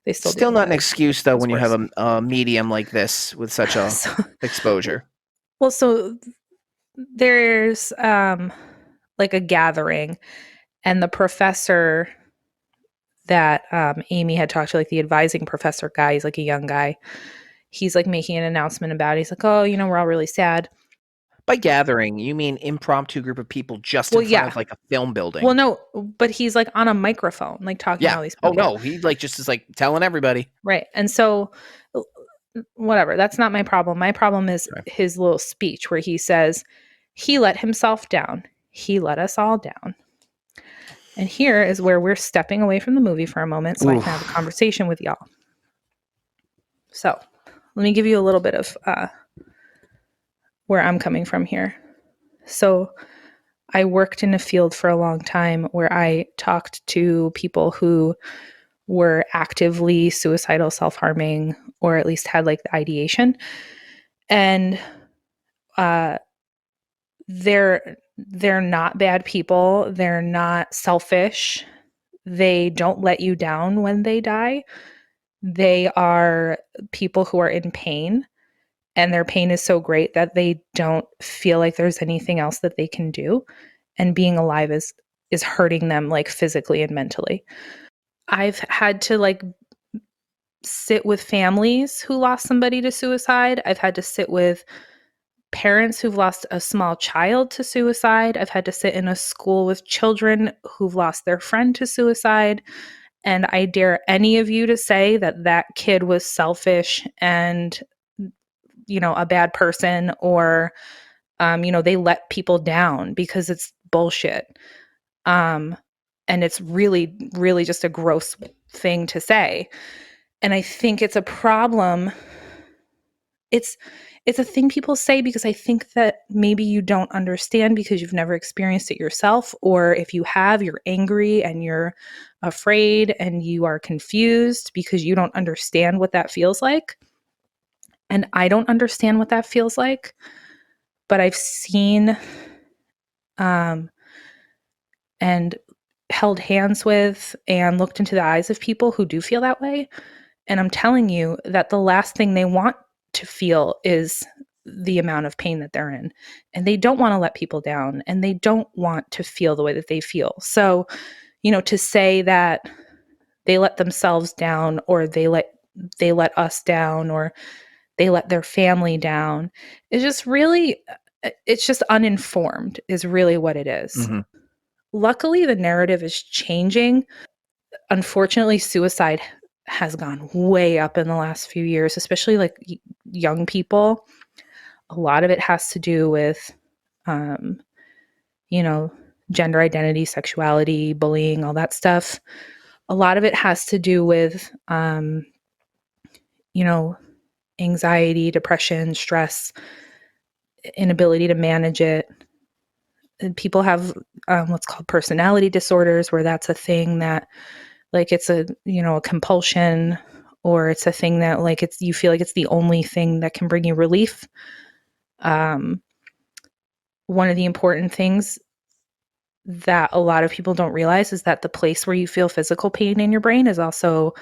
They still not an excuse, though, when you have a medium like this with such a exposure. Well, so there's like a gathering, and the professor that Amy had talked to, like the advising professor guy, he's like a young guy. He's like making an announcement about it. He's like, oh, we're all really sad. By gathering, you mean impromptu group of people just in front of like a film building? Well, no, but he's like on a microphone, like talking to all these people. Oh no, he like just is like telling everybody. Right. And so whatever, that's not my problem. My problem is his little speech where he says he let himself down. He let us all down. And here is where we're stepping away from the movie for a moment so I can have a conversation with y'all. So let me give you a little bit of where I'm coming from here. So I worked in a field for a long time where I talked to people who were actively suicidal, self-harming, or at least had like the ideation. And they're not bad people. They're not selfish. They don't let you down when they die. They are people who are in pain, and their pain is so great that they don't feel like there's anything else that they can do. And being alive is hurting them like physically and mentally. I've had to like sit with families who lost somebody to suicide. I've had to sit with parents who've lost a small child to suicide. I've had to sit in a school with children who've lost their friend to suicide. And I dare any of you to say that that kid was selfish and, a bad person, or, they let people down, because it's bullshit. And it's really, really just a gross thing to say. And I think it's a problem. It's a thing people say because I think that maybe you don't understand because you've never experienced it yourself, or if you have, you're angry and you're afraid and you are confused because you don't understand what that feels like. And I don't understand what that feels like, but I've seen and held hands with and looked into the eyes of people who do feel that way. And I'm telling you that the last thing they want to feel is the amount of pain that they're in. And they don't want to let people down, and they don't want to feel the way that they feel. So, to say that they let themselves down, or they let us down, or they let their family down, is just really, it's just uninformed, is really what it is. Mm-hmm. Luckily, the narrative is changing. Unfortunately, suicide has gone way up in the last few years, especially like young people. A lot of it has to do with, um, gender identity, sexuality, bullying, all that stuff. A lot of it has to do with, anxiety, depression, stress, inability to manage it. And people have what's called personality disorders, where that's a thing that, like, it's a compulsion, or it's a thing that, like, you feel like it's the only thing that can bring you relief. One of the important things that a lot of people don't realize is that the place where you feel physical pain in your brain is also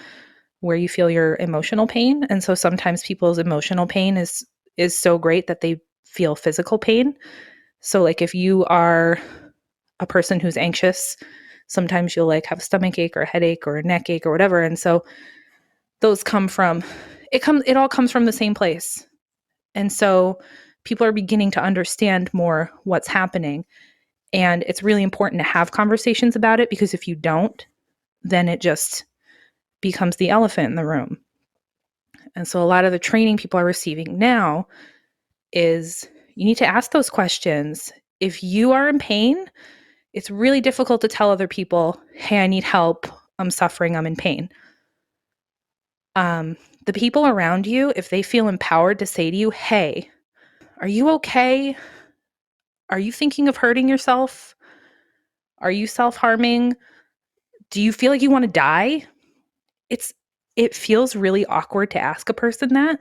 where you feel your emotional pain. And so sometimes people's emotional pain is so great that they feel physical pain. So, like, if you are a person who's anxious, sometimes you'll like have a stomach ache or a headache or a neck ache or whatever. And so those it all comes from the same place. And so people are beginning to understand more what's happening. And it's really important to have conversations about it, because if you don't, then it just becomes the elephant in the room. And so a lot of the training people are receiving now is, you need to ask those questions. If you are in pain, it's really difficult to tell other people, hey, I need help. I'm suffering. I'm in pain. The people around you, if they feel empowered to say to you, hey, are you okay? Are you thinking of hurting yourself? Are you self-harming? Do you feel like you want to die? It feels really awkward to ask a person that.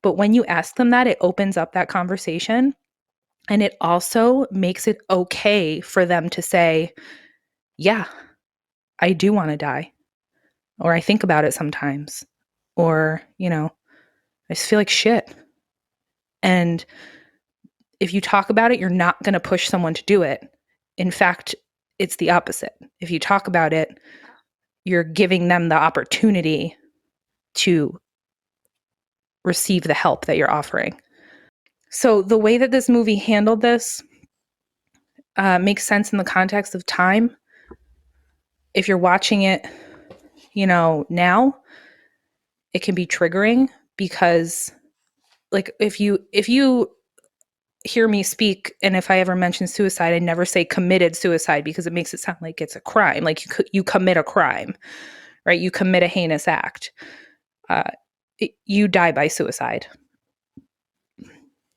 But when you ask them that, it opens up that conversation. And it also makes it okay for them to say, yeah, I do want to die. Or I think about it sometimes. Or, I just feel like shit. And if you talk about it, you're not going to push someone to do it. In fact, it's the opposite. If you talk about it, you're giving them the opportunity to receive the help that you're offering. So the way that this movie handled this makes sense in the context of time. If you're watching it, now, it can be triggering, because, like, if you hear me speak, and if I ever mention suicide, I never say committed suicide, because it makes it sound like it's a crime. Like, you commit a crime, right? You commit a heinous act. You die by suicide.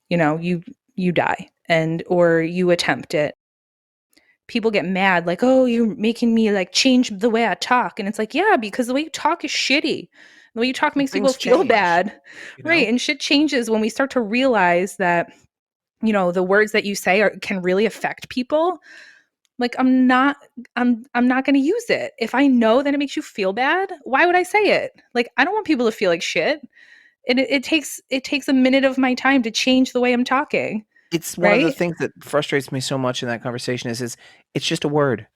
You die, or you attempt it. People get mad, like, oh, you're making me like change the way I talk. And it's like, yeah, because the way you talk is shitty. The way you talk makes people feel bad. Right. And shit changes when we start to realize that, the words that you say can really affect people. Like, I'm not going to use it. If I know that it makes you feel bad, why would I say it? Like, I don't want people to feel like shit. And it takes a minute of my time to change the way I'm talking. It's one of the Right? things that frustrates me so much in that conversation is it's just a word.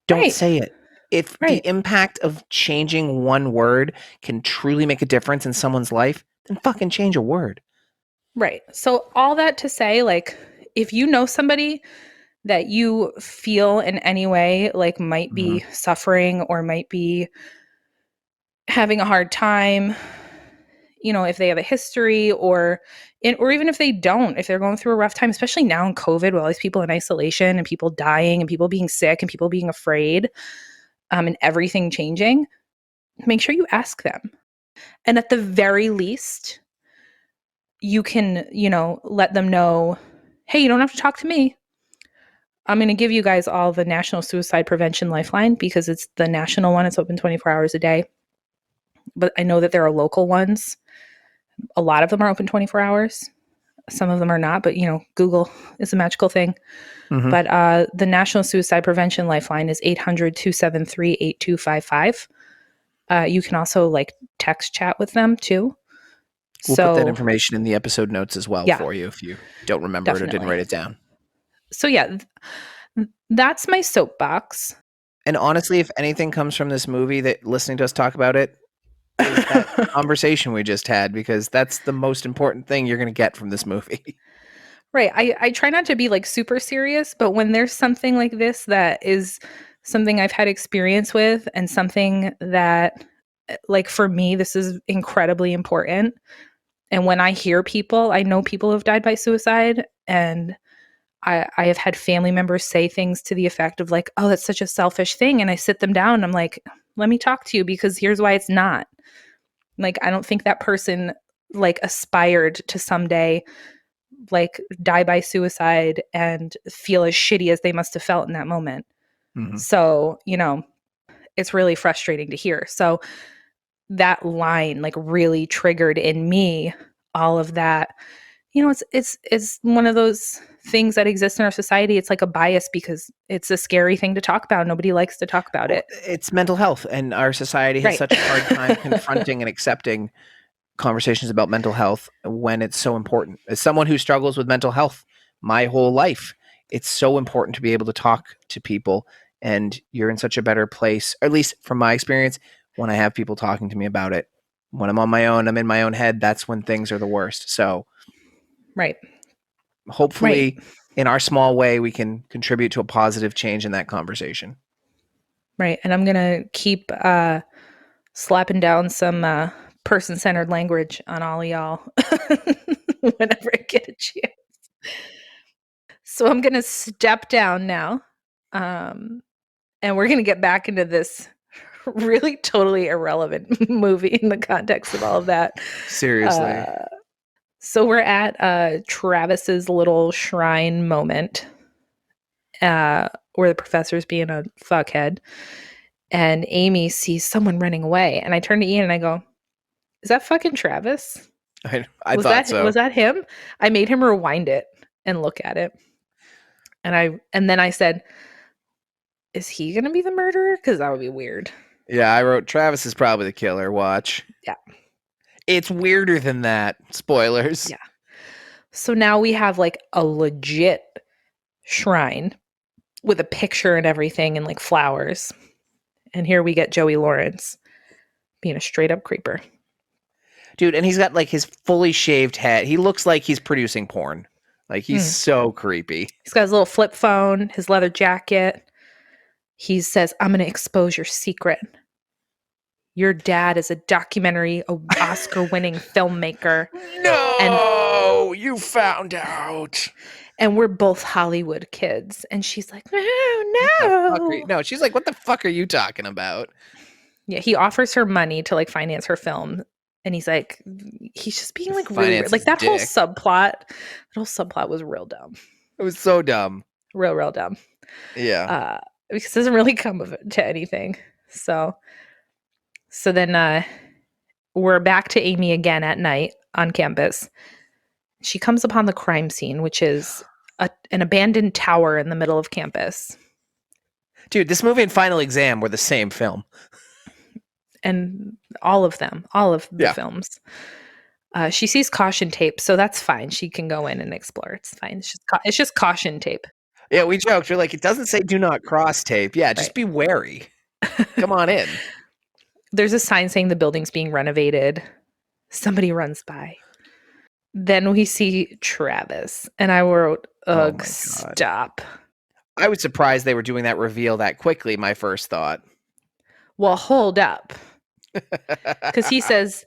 Don't Right. say it. If the Right. impact of changing one word can truly make a difference in someone's life, then fucking change a word. Right. So all that to say, like, if you know somebody that you feel in any way like might Mm-hmm. be suffering or might be having a hard time, if they have a history or even if they don't, if they're going through a rough time, especially now in COVID with all these people in isolation and people dying and people being sick and people being afraid, and everything changing, make sure you ask them. And at the very least, you can, let them know, hey, you don't have to talk to me. I'm going to give you guys all the National Suicide Prevention Lifeline because it's the national one. It's open 24 hours a day. But I know that there are local ones. A lot of them are open 24 hours. Some of them are not, but Google is a magical thing. Mm-hmm. But the National Suicide Prevention Lifeline is 800-273-8255. You can also text chat with them too. We'll put that So information in the episode notes as well yeah, for you if you don't remember it or didn't definitely. write it down. So yeah, that's my soapbox. And honestly, if anything comes from this movie that listening to us talk about it is that conversation we just had, because that's the most important thing you're going to get from this movie. Right. I try not to be super serious, but when there's something like this that is something I've had experience with and something that for me, this is incredibly important. And when I hear people, I know people have died by suicide, and I have had family members say things to the effect of oh, that's such a selfish thing. And I sit them down and I'm like, let me talk to you because here's why it's not. I don't think that person aspired to someday die by suicide and feel as shitty as they must have felt in that moment. Mm-hmm. So, it's really frustrating to hear. So that line really triggered in me all of that. It's one of those things that exist in our society. It's like a bias because it's a scary thing to talk about. Nobody likes to talk about Well, it. it's mental health, and our society has Right. such a hard time confronting and accepting conversations about mental health when it's so important. As someone who struggles with mental health my whole life, it's so important to be able to talk to people, and you're in such a better place, or at least from my experience, when I have people talking to me about it. When I'm on my own, I'm in my own head, that's when things are the worst. So Right. Right. hopefully in our small way we can contribute to a positive change in that conversation. Right. And I'm going to keep slapping down some person-centered language on all of y'all whenever I get a chance. So I'm going to step down now. And we're going to get back into this really totally irrelevant movie in the context of all of that. Seriously. So we're at Travis's little shrine moment where the professor's being a fuckhead. And Amy sees someone running away. And I turn to Ian and I go, is that fucking Travis? I thought so. Was that him? I made him rewind it and look at it. And then I said, is he gonna be the murderer? Because that would be weird. Yeah, I wrote Travis is probably the killer. Watch. Yeah. It's weirder than that. Spoilers. Yeah. So now we have a legit shrine with a picture and everything and flowers. And here we get Joey Lawrence being a straight up creeper. Dude, and he's got his fully shaved head. He looks like he's producing porn. He's so creepy. He's got his little flip phone, his leather jacket. He says, I'm going to expose your secret. Your dad is a documentary, Oscar-winning filmmaker. No, you found out. And we're both Hollywood kids. And she's like, no. No, she's like, what the fuck are you talking about? Yeah, he offers her money to finance her film. And he's just being really weird. That whole subplot was real dumb. It was so dumb. Real dumb. Yeah. Because it doesn't really come of it to anything. So then we're back to Amy again at night on campus. She comes upon the crime scene, which is an abandoned tower in the middle of campus. Dude, this movie and Final Exam were the same film. And all of the films. She sees caution tape, so that's fine. She can go in and explore. It's fine. It's just caution tape. Yeah, we joked. We're like, it doesn't say do not cross tape. Yeah, just be wary. Come on in. There's a sign saying the building's being renovated. Somebody runs by. Then we see Travis, and I wrote, Oh ugh, my God. stop. I was surprised they were doing that reveal that quickly, my first thought. Well, hold up. Because he says,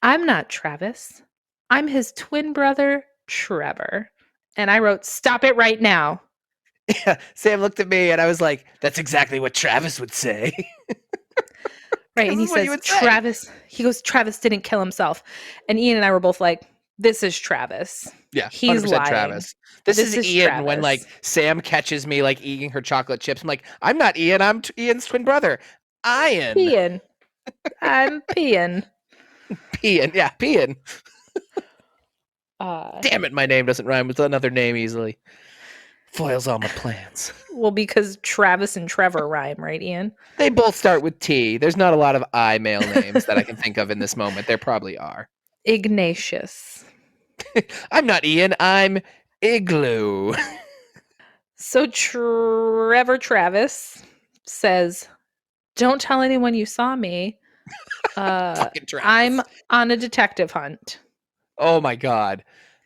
I'm not Travis. I'm his twin brother, Trevor. And I wrote, stop it right now. Yeah, Sam looked at me and I was like, that's exactly what Travis would say. Right. And he says, Travis, he goes, Travis didn't kill himself. And Ian and I were both like, this is Travis. Yeah, He's 100% lying. Travis. This is Ian Travis. when like Sam catches me like eating her chocolate chips. I'm like, I'm not Ian. I'm Ian's twin brother. Ian. I'm peeing. Peeing. Yeah, peeing. Damn it, my name doesn't rhyme with another name easily. Foils all my plans. Well, because Travis and Trevor rhyme, right, Ian? They both start with T. There's not a lot of I male names that I can think of in this moment. There probably are. Ignatius. I'm not Ian. I'm Igloo. So Trevor Travis says, don't tell anyone you saw me. Fucking Travis. I'm on a detective hunt. Oh my God.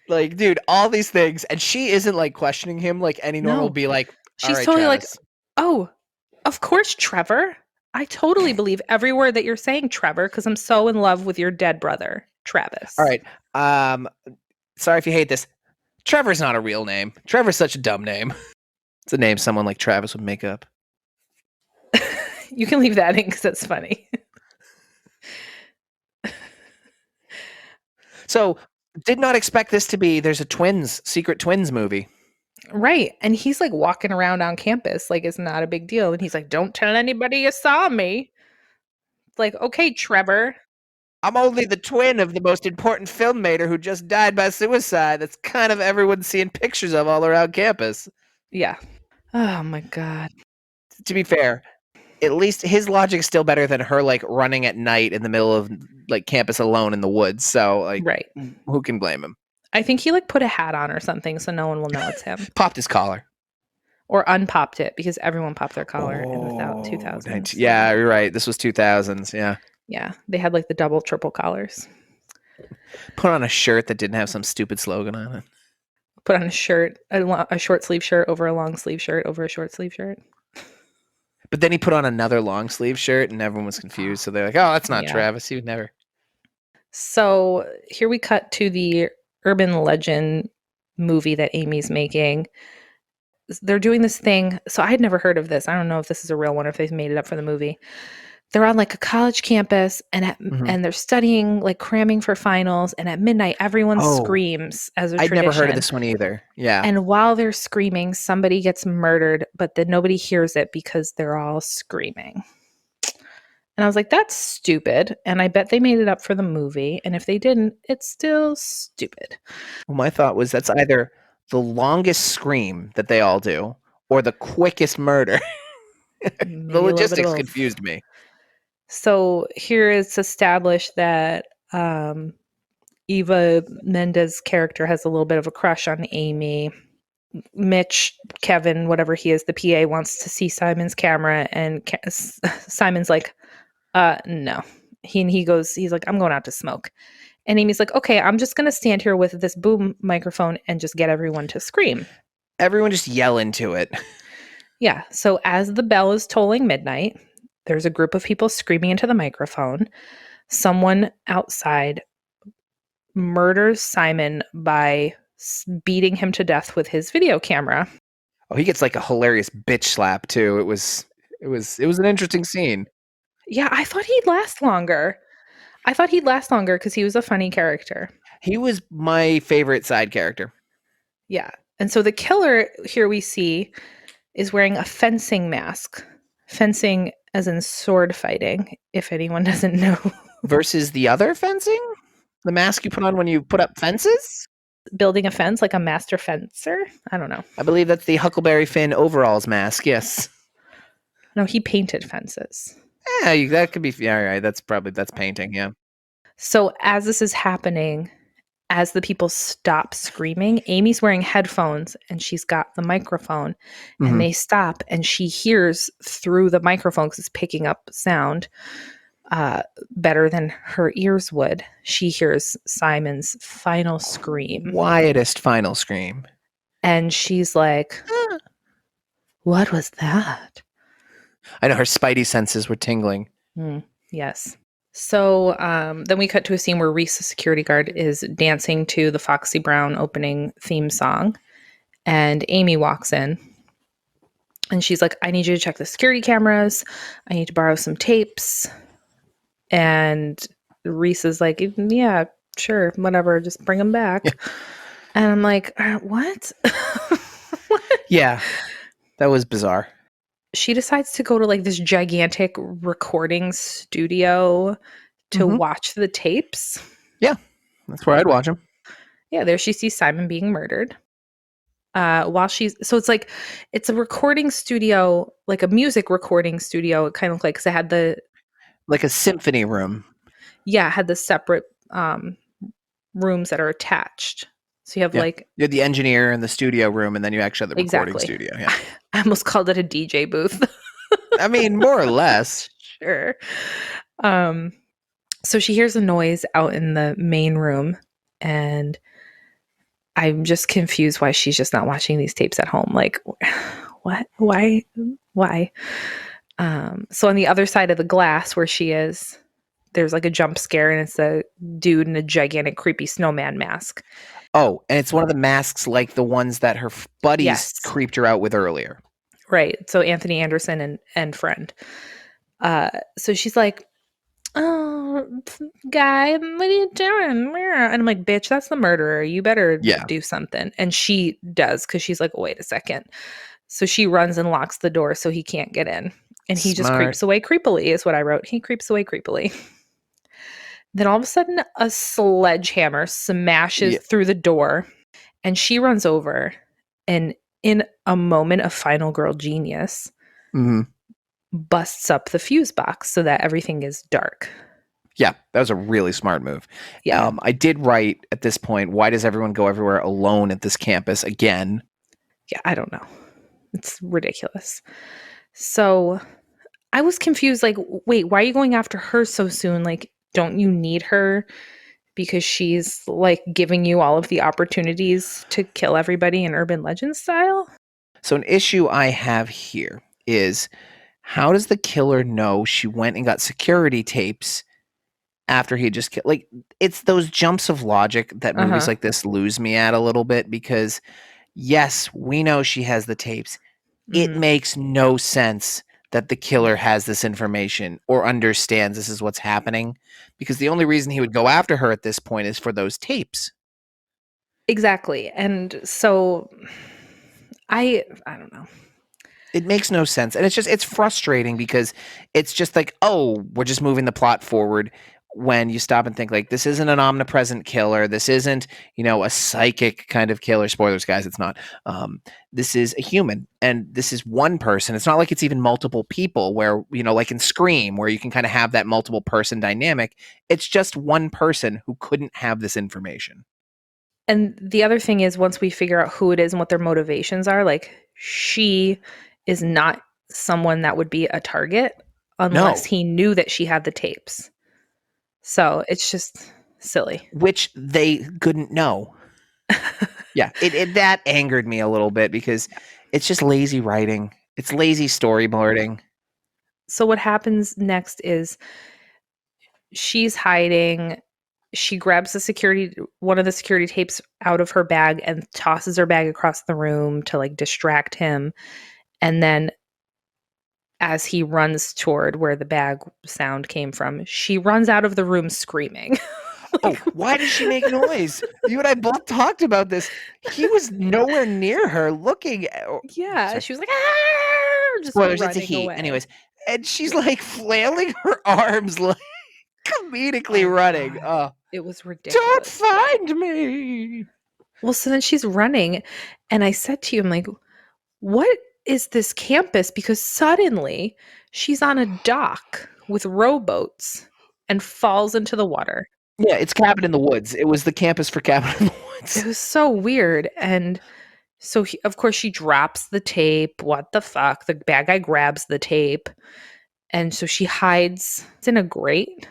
Like, dude, all these things. And she isn't like questioning him like any normal be like, she's right, totally Travis. like, oh, of course, Trevor. I totally believe every word that you're saying, Trevor, because I'm so in love with your dead brother, Travis. All right. Sorry if you hate this. Trevor's not a real name. Trevor's such a dumb name. It's a name someone like Travis would make up. You can leave that in because that's funny. So, did not expect this to be, there's a secret twins movie. Right. And he's like walking around on campus like it's not a big deal. And he's like, don't tell anybody you saw me. It's like, okay, Trevor. I'm only the twin of the most important filmmaker who just died by suicide. That's kind of everyone's seeing pictures of all around campus. Yeah. Oh my God. To be fair, at least his logic is still better than her like running at night in the middle of like campus alone in the woods. So like, right. Who can blame him? I think he like put a hat on or something so no one will know it's him. Popped his collar. Or unpopped it because everyone popped their collar in the 2000s. Yeah, you're right. This was 2000s. Yeah. Yeah. They had like the double, triple collars. Put on a shirt that didn't have some stupid slogan on it. Put on a shirt, a short sleeve shirt over a long sleeve shirt over a short sleeve shirt. But then he put on another long sleeve shirt and everyone was confused. So they're like, oh, that's not Travis. He would never. So here we cut to the urban legend movie that Amy's making. They're doing this thing. So I had never heard of this. I don't know if this is a real one or if they've made it up for the movie. They're on like a college campus and they're studying, like cramming for finals. And at midnight, everyone screams as a tradition. I'd never heard of this one either. Yeah. And while they're screaming, somebody gets murdered, but then nobody hears it because they're all screaming. And I was like, that's stupid. And I bet they made it up for the movie. And if they didn't, it's still stupid. Well, my thought was that's either the longest scream that they all do or the quickest murder. The logistics confused me. So here it's established that Eva Mendes' character has a little bit of a crush on Amy. Mitch, Kevin, whatever he is, the PA wants to see Simon's camera. And Simon's like, no. He's like, I'm going out to smoke. And Amy's like, okay, I'm just going to stand here with this boom microphone and just get everyone to scream. Everyone just yell into it. Yeah. So as the bell is tolling midnight, there's a group of people screaming into the microphone. Someone outside murders Simon by beating him to death with his video camera. Oh, he gets like a hilarious bitch slap too. It was an interesting scene. Yeah, I thought he'd last longer. Because he was a funny character. He was my favorite side character. Yeah. And so the killer here we see is wearing a fencing mask. Fencing as in sword fighting, if anyone doesn't know. Versus the other fencing? The mask you put on when you put up fences? Building a fence like a master fencer? I don't know. I believe that's the Huckleberry Finn overalls mask, yes. No, he painted fences. Yeah, that could be, yeah, right. That's painting, yeah. So as this is happening, as the people stop screaming, Amy's wearing headphones and she's got the microphone, and Mm-hmm. they stop and she hears through the microphone because it's picking up sound better than her ears would. She hears Simon's final scream. Quietest final scream. And she's like, what was that? I know her spidey senses were tingling. Yes. So then we cut to a scene where Reese, the security guard, is dancing to the Foxy Brown opening theme song. And Amy walks in and she's like, I need you to check the security cameras. I need to borrow some tapes. And Reese is like, yeah, sure, whatever, just bring them back. Yeah. And I'm like, what? What? Yeah, that was bizarre. She decides to go to like this gigantic recording studio to watch the tapes. Yeah, that's where I'd watch them. Yeah, there she sees Simon being murdered. While she's so it's a recording studio, like a music recording studio. It kind of looked like, because it had the like a symphony room. Yeah, it had the separate rooms that are attached. So you have like you had the engineer and the studio room, and then you actually had the recording studio. Yeah, I almost called it a DJ booth. I mean, more or less. Sure. So she hears a noise out in the main room, and I'm just confused why she's just not watching these tapes at home. Like, what? Why? So on the other side of the glass where she is, there's like a jump scare, and it's a dude in a gigantic creepy snowman mask. Oh, and it's one of the masks like the ones that her buddies creeped her out with earlier. Right. So Anthony Anderson and friend. So she's like, oh, guy, what are you doing? And I'm like, bitch, that's the murderer. You better do something. And she does, because she's like, wait a second. So she runs and locks the door so he can't get in. And he just creeps away creepily, is what I wrote. He creeps away creepily. Then all of a sudden, a sledgehammer smashes through the door, and she runs over, and in a moment of final girl genius, busts up the fuse box so that everything is dark. Yeah, that was a really smart move. Yeah. I did write at this point, why does everyone go everywhere alone at this campus again? Yeah, I don't know. It's ridiculous. So I was confused, like, wait, why are you going after her so soon? Like, don't you need her because she's like giving you all of the opportunities to kill everybody in urban legend style? So an issue I have here is, how does the killer know she went and got security tapes after he just killed? Like, it's those jumps of logic that movies like this lose me at a little bit, because yes, we know she has the tapes. It makes no sense that the killer has this information or understands this is what's happening, because the only reason he would go after her at this point is for those tapes. Exactly. And so I don't know. It makes no sense. And it's frustrating, because it's just like, oh, we're just moving the plot forward, when you stop and think, like, this isn't an omnipresent killer. This isn't, a psychic kind of killer. Spoilers, guys, it's not. This is a human, and this is one person. It's not like it's even multiple people where, like in Scream, where you can kind of have that multiple person dynamic. It's just one person who couldn't have this information. And the other thing is, once we figure out who it is and what their motivations are, like, she is not someone that would be a target unless he knew that she had the tapes. So it's just silly. Which they couldn't know. Yeah, that angered me a little bit, because it's just lazy writing. It's lazy storyboarding. So what happens next is she's hiding. She grabs one of the security tapes out of her bag and tosses her bag across the room to like distract him. And then as he runs toward where the bag sound came from, she runs out of the room screaming. Like, why does she make noise? You and I both talked about this. He was nowhere near her looking. She was like, ah! Just running away. Anyways, and she's like flailing her arms, like comedically running. It was ridiculous. Don't find me. Well, so then she's running, and I said to you, I'm like, what is this campus? Because suddenly she's on a dock with rowboats and falls into the water. Yeah, it's Cabin in the Woods. It was the campus for Cabin in the Woods. It was so weird. And so, of course, she drops the tape. What the fuck? The bad guy grabs the tape. And so she hides. It's in a grate.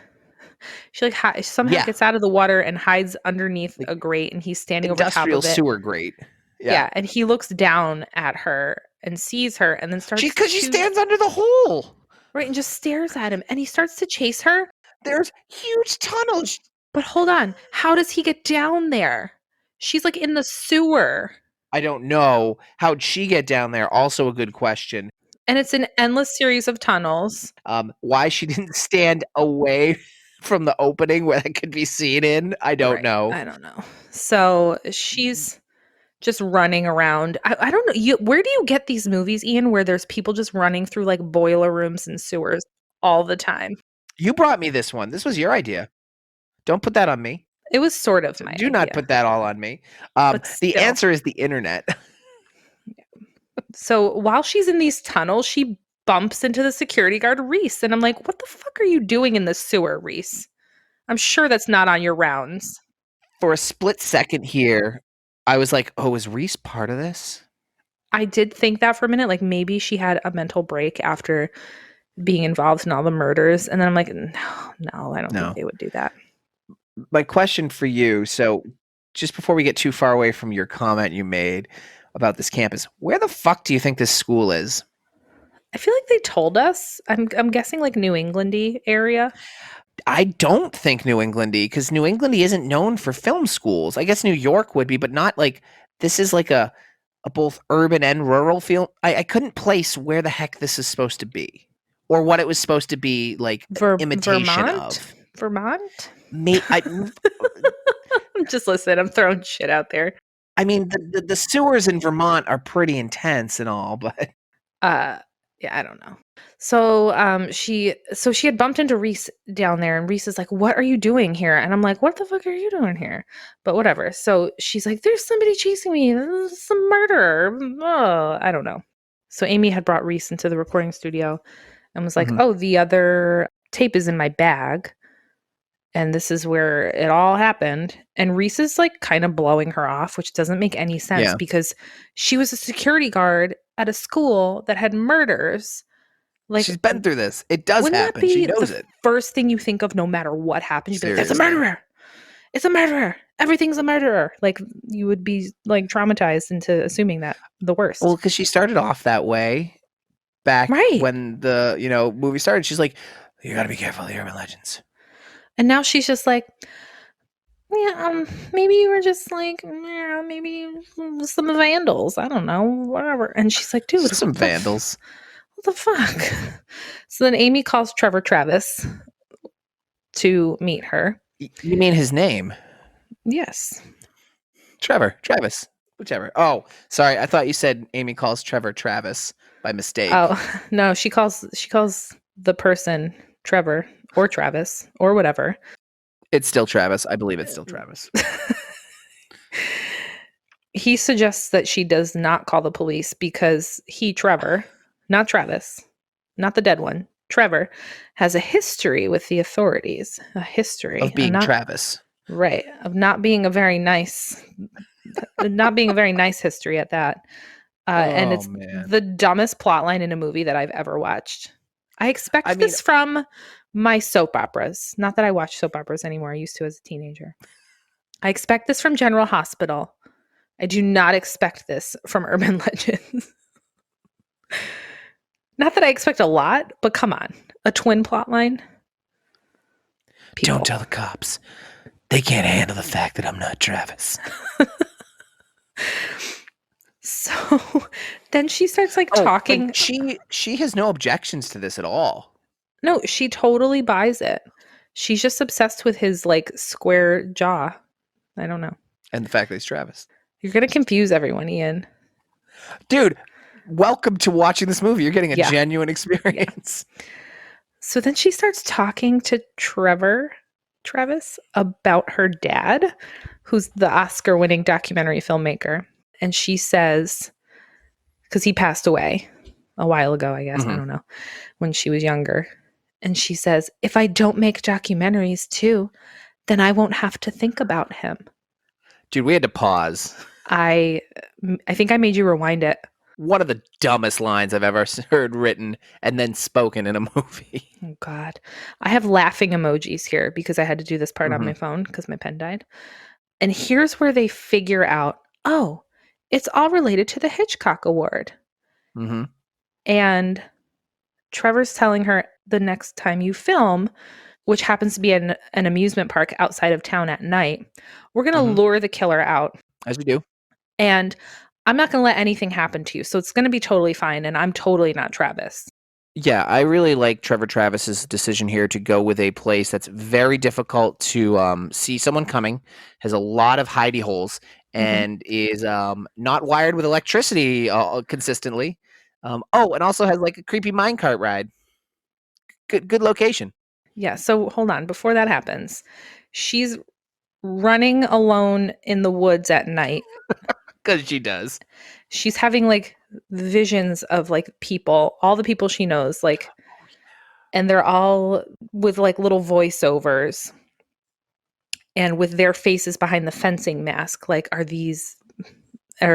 She like somehow Yeah, gets out of the water and hides underneath like a grate, and he's standing over top industrial of it. sewer grate. Yeah, and he looks down at her and sees her, and then starts because she stands under the hole. Right, and just stares at him, and he starts to chase her. There's huge tunnels. But hold on, how does he get down there? She's like in the sewer. I don't know. How'd she get down there? Also a good question. And it's an endless series of tunnels. Why she didn't stand away from the opening where it could be seen in, I don't know. I don't know. So she's just running around. I don't know. Where do you get these movies, Ian, where there's people just running through like boiler rooms and sewers all the time? You brought me this one. This was your idea. Don't put that on me. It was sort of my Do idea. not put that all on me. The answer is the internet. So while she's in these tunnels, she bumps into the security guard, Reese. And I'm like, what the fuck are you doing in the sewer, Reese? I'm sure that's not on your rounds. For a split second here, I was like, oh, is Reese part of this? I did think that for a minute. Like maybe she had a mental break after being involved in all the murders. And then I'm like, no, I don't think they would do that. My question for you, so just before we get too far away from your comment you made about this campus, where the fuck do you think this school is? I feel like they told us. I'm guessing like New Englandy area. I don't think New Englandy, because New Englandy isn't known for film schools. I guess New York would be, but not like this is like a both urban and rural film. I couldn't place where the heck this is supposed to be, or what it was supposed to be like imitation of. Vermont? I'm just listen. I'm throwing shit out there. I mean, the sewers in Vermont are pretty intense and all, but yeah, I don't know. So she had bumped into Reese down there, and Reese is like, "What are you doing here?" And I'm like, "What the fuck are you doing here?" But whatever. So she's like, "There's somebody chasing me. There's some murder." Oh, I don't know. So Amy had brought Reese into the recording studio and was like, "Oh, the other tape is in my bag. And this is where it all happened." And Reese is like kind of blowing her off, which doesn't make any sense because she was a security guard at a school that had murders. Like she's been through this. It does happen. She knows it. First thing you think of no matter what happens, you'd be like, it's a murderer. It's a murderer. Everything's a murderer. Like you would be like traumatized into assuming that the worst. Well, because she started off that way back when the movie started. She's like, you got to be careful of the urban legends. And now she's just like, yeah, maybe you were just like, yeah, maybe some vandals. I don't know, whatever. And she's like, dude, some vandals. What the fuck? So then Amy calls Trevor Travis to meet her. You mean his name? Yes. Travis, whichever. Oh, sorry. I thought you said Amy calls Trevor Travis by mistake. Oh, no, she calls the person Trevor or Travis or whatever. It's still Travis. I believe it's still Travis. He suggests that she does not call the police because Trevor, not Travis, not the dead one, Trevor, has a history with the authorities. A history. Of being Travis. Right. Of not being a very nice history at that. And it's the dumbest plot line in a movie that I've ever watched. I expect this from my soap operas. Not that I watch soap operas anymore. I used to as a teenager. I expect this from General Hospital. I do not expect this from Urban Legends. Not that I expect a lot, but come on. A twin plot line? Don't tell the cops. They can't handle the fact that I'm not Travis. So then she starts talking. She has no objections to this at all. No, she totally buys it. She's just obsessed with his square jaw. I don't know. And the fact that he's Travis. You're going to confuse everyone, Ian. Dude, welcome to watching this movie. You're getting a genuine experience. Yeah. So then she starts talking to Travis, about her dad, who's the Oscar-winning documentary filmmaker. And she says, because he passed away a while ago, I guess, I don't know, when she was younger. And she says, if I don't make documentaries too, then I won't have to think about him. Dude, we had to pause. I think I made you rewind it. One of the dumbest lines I've ever heard written and then spoken in a movie. Oh, God. I have laughing emojis here because I had to do this part on my Mhm. phone because my pen died. And here's where they figure out, oh, it's all related to the Hitchcock Award. Mhm. And Trevor's telling her the next time you film, which happens to be an amusement park outside of town at night, we're going to Mhm. lure the killer out. As we do. And I'm not going to let anything happen to you. So it's going to be totally fine. And I'm totally not Travis. Yeah, I really like Trevor Travis's decision here to go with a place that's very difficult to see someone coming, has a lot of hidey holes, Mm-hmm. and is not wired with electricity consistently. Oh, and also has like a creepy minecart ride. Good location. Yeah. So hold on. Before that happens, she's running alone in the woods at night. Because she does. She's having like visions of like people, all the people she knows, like, and they're all with like little voiceovers and with their faces behind the fencing mask. Like, are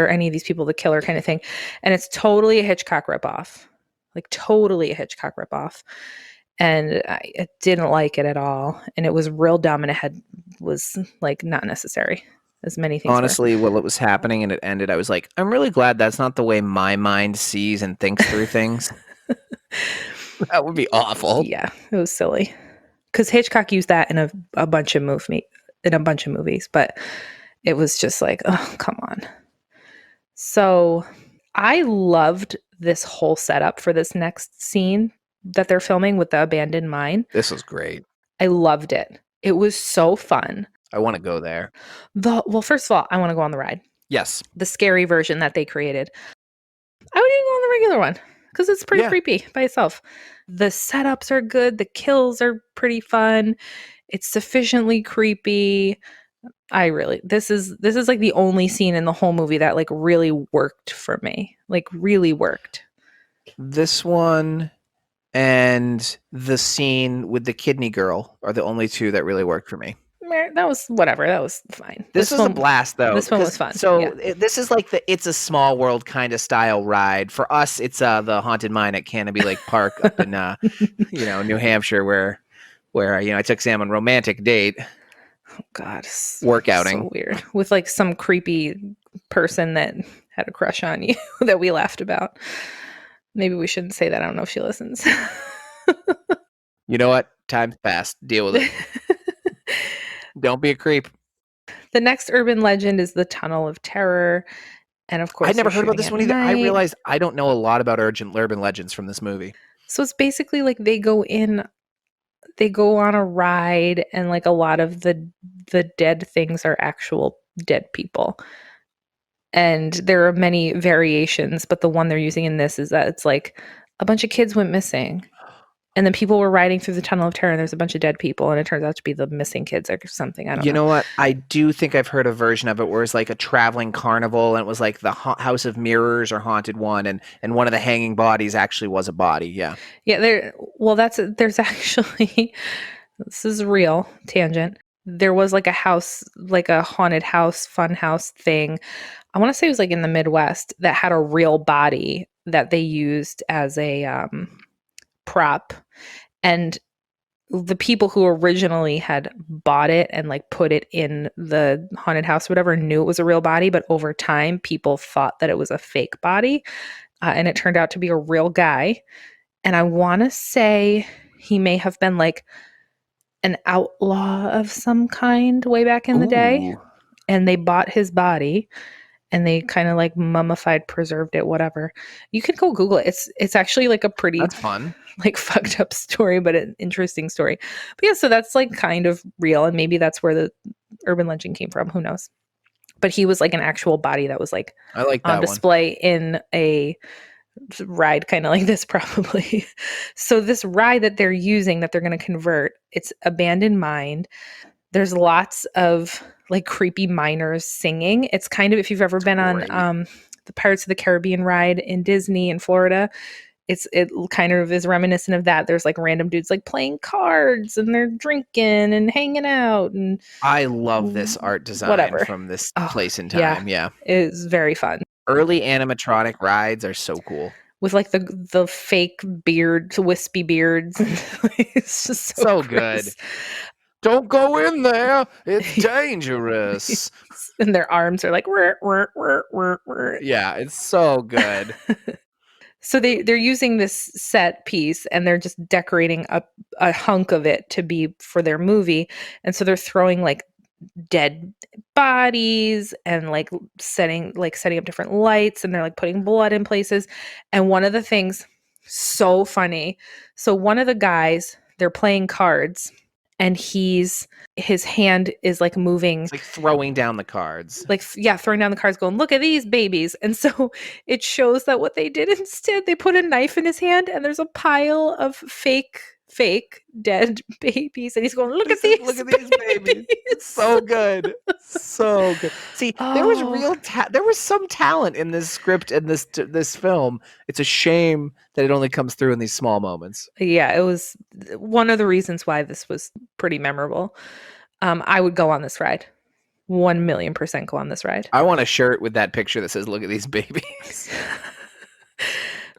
any of these people the killer kind of thing? And it's totally a Hitchcock ripoff, like totally a Hitchcock ripoff. And I didn't like it at all. And it was real dumb and was like not necessary, as many things were. Honestly, while it was happening and it ended, I was like, I'm really glad that's not the way my mind sees and thinks through things. That would be awful. Yeah, it was silly. Because Hitchcock used that in a bunch of movies, but it was just like, oh, come on. So I loved this whole setup for this next scene that they're filming with the abandoned mine. This was great. I loved it. It was so fun. I want to go there. Well, first of all, I want to go on the ride. Yes. The scary version that they created. I would even go on the regular one because it's pretty creepy by itself. The setups are good. The kills are pretty fun. It's sufficiently creepy. This is like the only scene in the whole movie that like really worked for me. Like really worked. This one and the scene with the kidney girl are the only two that really worked for me. That was whatever. That was fine. This was a blast, though. This one was fun. So this is like the It's a Small World kind of style ride. For us, it's the Haunted Mine at Canopy Lake Park up in New Hampshire, where I took Sam on romantic date. Oh God, workouting. So weird with like some creepy person that had a crush on you that we laughed about. Maybe we shouldn't say that. I don't know if she listens. You know what? Time's passed. Deal with it. Don't be a creep. The next urban legend is the Tunnel of Terror. And of course, I'd never heard about this one either. Night. I realized I don't know a lot about urban legends from this movie. So it's basically like they go on a ride, and like a lot of the dead things are actual dead people. And there are many variations, but the one they're using in this is that it's like a bunch of kids went missing. And then people were riding through the Tunnel of Terror, and there's a bunch of dead people, and it turns out to be the missing kids or something. I don't know. You know what? I do think I've heard a version of it where it's like a traveling carnival, and it was like the House of Mirrors or Haunted One, and one of the hanging bodies actually was a body. Yeah. Yeah. There's actually, this is real tangent. There was like a house, like a haunted house, fun house thing. I want to say it was like in the Midwest that had a real body that they used as a prop. And the people who originally had bought it and like put it in the haunted house or whatever knew it was a real body, but over time people thought that it was a fake body, and it turned out to be a real guy. And I want to say he may have been like an outlaw of some kind way back in the day, and they bought his body and they kind of like mummified, preserved it, whatever. You can go Google it. It's actually like a pretty, that's fun, like fucked up story, but an interesting story. But yeah, so that's like kind of real, and maybe that's where the urban legend came from. Who knows? But he was like an actual body that was like I like on display in a ride kind of like this probably. So this ride that they're using, that they're going to convert, it's abandoned mine. There's lots of like creepy miners singing. It's kind of, if you've ever been on the Pirates of the Caribbean ride in Disney in Florida, it kind of is reminiscent of that. There's like random dudes like playing cards and they're drinking and hanging out and I love this art design whatever. from this Oh, place in yeah. time. Yeah. It's very fun. Early animatronic rides are so cool. With like the fake beards, wispy beards. It's just So gross. good. Don't go in there. It's dangerous. And their arms are like, Yeah, it's so good. So they're using this set piece and they're just decorating a hunk of it to be for their movie. And so they're throwing like dead bodies and like setting up different lights, and they're like putting blood in places. And one of the things, so funny. So one of the guys, they're playing cards, and his hand is like moving, It's like throwing down the cards. like, yeah, throwing down the cards going, look at these babies. And so it shows that what they did instead, they put a knife in his hand and there's a pile of fake dead babies, and he's going, look at these babies. It's so good. So good. See, there was Oh, there was some talent in this script and this film. It's a shame that it only comes through in these small moments. yeah, it was one of the reasons why this was pretty memorable. I would go on this ride. 1,000,000% go on this ride. I want a shirt with that picture that says, look at these babies.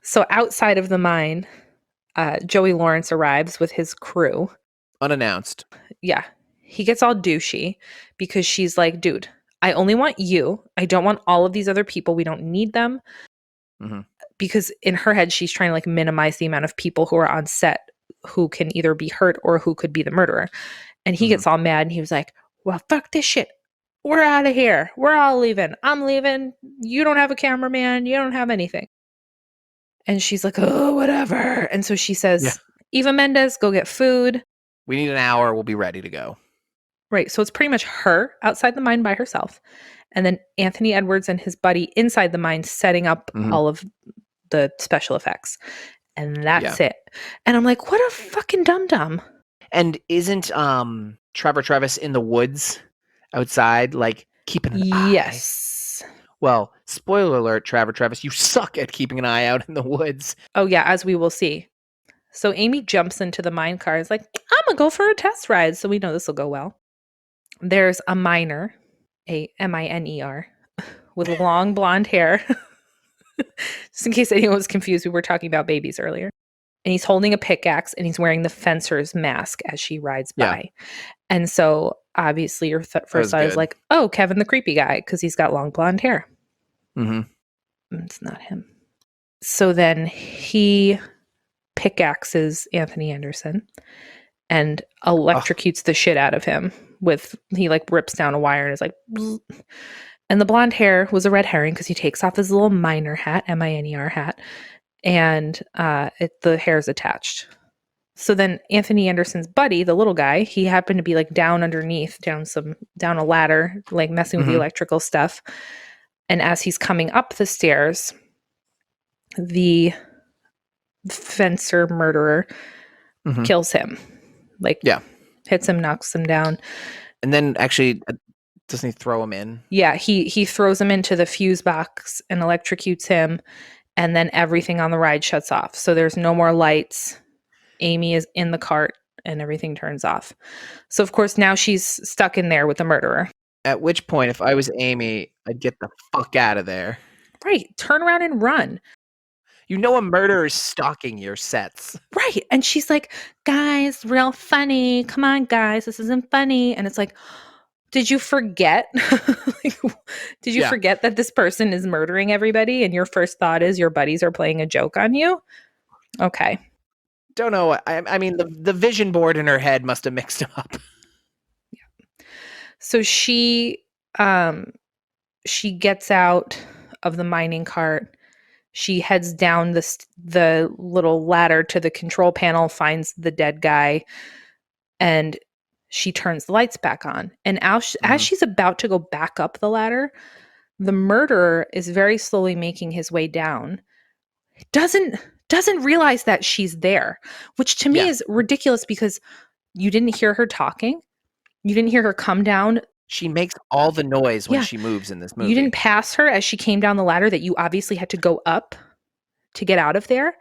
So outside of the mine, Joey Lawrence arrives with his crew. Unannounced. Yeah. He gets all douchey because she's like, dude, I only want you. I don't want all of these other people. We don't need them. Mm-hmm. Because in her head, she's trying to like minimize the amount of people who are on set who can either be hurt or who could be the murderer. And he gets all mad and he was like, well, fuck this shit. We're out of here. We're all leaving. I'm leaving. You don't have a cameraman. You don't have anything. And she's like, oh, whatever. And so she says, Eva Mendes, go get food. We need an hour. We'll be ready to go. Right. So it's pretty much her outside the mine by herself. And then Anthony Edwards and his buddy inside the mine setting up all of the special effects. And that's it. And I'm like, what a fucking dum-dum. And isn't Trevor Travis in the woods outside, like keeping an eye? Yes. Well, spoiler alert, Trevor Travis, you suck at keeping an eye out in the woods. Oh, yeah, as we will see. So Amy jumps into the mine car. Is like, I'm going to go for a test ride. So we know this will go well. There's a miner, a M-I-N-E-R, with long blonde hair. Just in case anyone was confused, we were talking about babies earlier. And he's holding a pickaxe and he's wearing the fencer's mask as she rides by. And so obviously your first thought is like, oh, Kevin the creepy guy, because he's got long blonde hair. It's not him. So then he pickaxes Anthony Anderson and electrocutes the shit out of him he like rips down a wire and is like, bzz. And the blonde hair was a red herring because he takes off his little miner hat, M-I-N-E-R hat, and the hair's attached. So then Anthony Anderson's buddy, the little guy, he happened to be like down underneath, down a ladder, like messing with the electrical stuff. And as he's coming up the stairs, the fencer murderer kills him. Like, hits him, knocks him down. And then actually, doesn't he throw him in? Yeah, he throws him into the fuse box and electrocutes him. And then everything on the ride shuts off. So there's no more lights. Amy is in the cart and everything turns off. So, of course, now she's stuck in there with the murderer. At which point, if I was Amy, I'd get the fuck out of there. Right. Turn around and run. You know a murderer is stalking your sets. Right. And she's like, guys, real funny. Come on, guys. This isn't funny. And it's like, did you forget? Did you forget that this person is murdering everybody? And your first thought is your buddies are playing a joke on you? Okay. Don't know. I mean, the vision board in her head must have mixed up. Yeah. So she gets out of the mining cart. She heads down the little ladder to the control panel, finds the dead guy, and she turns the lights back on. And as she's about to go back up the ladder, the murderer is very slowly making his way down. Doesn't realize that she's there, which to me is ridiculous because you didn't hear her talking. You didn't hear her come down. She makes all the noise when she moves in this movie. You didn't pass her as she came down the ladder that you obviously had to go up to get out of there.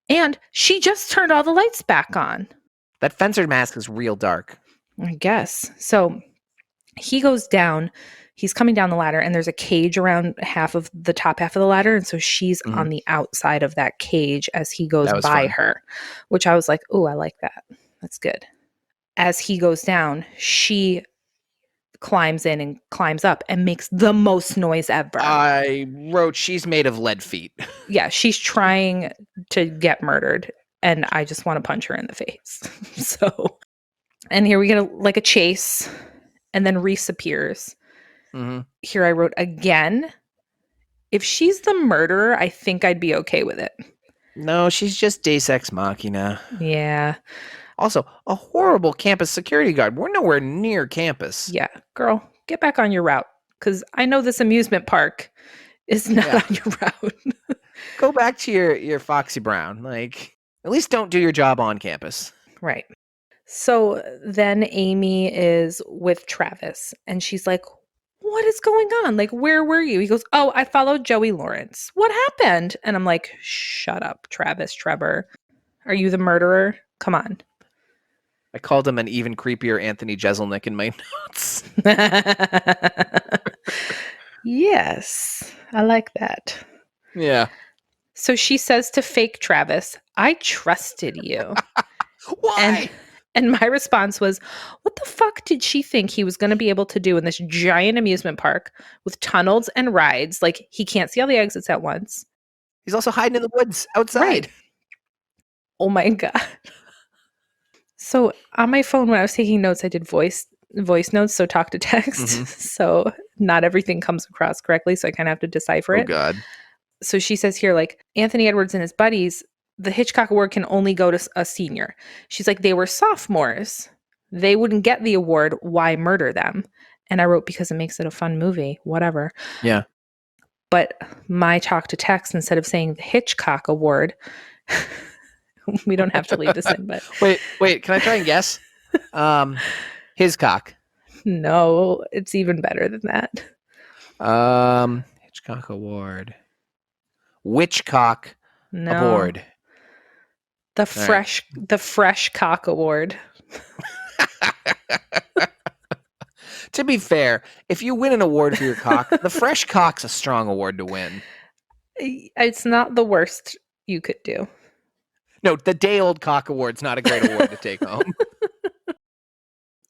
And she just turned all the lights back on. That fencer mask is real dark. I guess. So he goes down. He's coming down the ladder, and there's a cage around the top half of the ladder. And so she's on the outside of that cage as he goes by fun. her, which I was like, oh, I like that. That's good. As he goes down, she climbs in and climbs up and makes the most noise ever. I wrote, she's made of lead feet. Yeah, she's trying to get murdered, and I just want to punch her in the face. So, and here we get a chase, and then Reese appears. Here I wrote, again, if she's the murderer, I think I'd be okay with it. No, she's just Deus Ex Machina. Yeah. Also, a horrible campus security guard. We're nowhere near campus. Yeah, girl, get back on your route, because I know this amusement park is not on your route. Go back to your Foxy Brown. Like, at least don't do your job on campus. Right. So then Amy is with Travis, and she's like, what is going on? Like, where were you? He goes, oh, I followed Joey Lawrence. What happened? And I'm like, shut up, Travis Trevor. Are you the murderer? Come on. I called him an even creepier Anthony Jeselnik in my notes. Yes, I like that. Yeah. So she says to fake Travis, I trusted you. Why? And my response was, what the fuck did she think he was going to be able to do in this giant amusement park with tunnels and rides? Like, he can't see all the exits at once. He's also hiding in the woods outside. Right. Oh my God. So on my phone, when I was taking notes, I did voice notes, so talk to text. So not everything comes across correctly, so I kind of have to decipher it. Oh God. So she says here, like, Anthony Edwards and his buddies, the Hitchcock Award can only go to a senior. She's like, they were sophomores. They wouldn't get the award. Why murder them? And I wrote, because it makes it a fun movie. Whatever. Yeah. But my talk to text, instead of saying the Hitchcock Award, we don't have to leave this in, but wait, can I try and guess? His cock. No, it's even better than that. Hitchcock Award. Witchcock Award. The fresh cock award. To be fair, if you win an award for your cock, the fresh cock's a strong award to win. It's not the worst you could do. No, the day old cock award's not a great award to take home.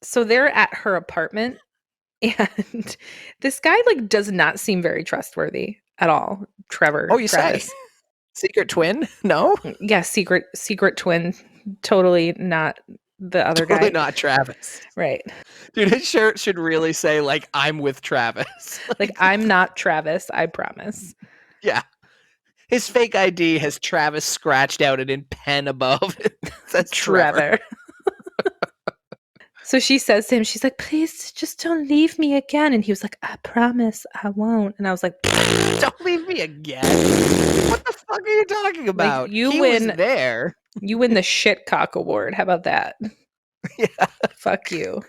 So they're at her apartment, and this guy does not seem very trustworthy at all. Trevor. Oh, you say? Secret twin? No? Yeah, secret twin. Totally not the other guy. Totally not Travis. Right. Dude, his shirt should really say, like, I'm with Travis. Like, I'm not Travis, I promise. Yeah. His fake ID has Travis scratched out and in pen above it. That's Trevor. So she says to him, she's like, please just don't leave me again. And he was like, I promise I won't. And I was like, don't leave me again. What the fuck are you talking about? Like, he win there. You win the shit cock award. How about that? Yeah. Fuck you.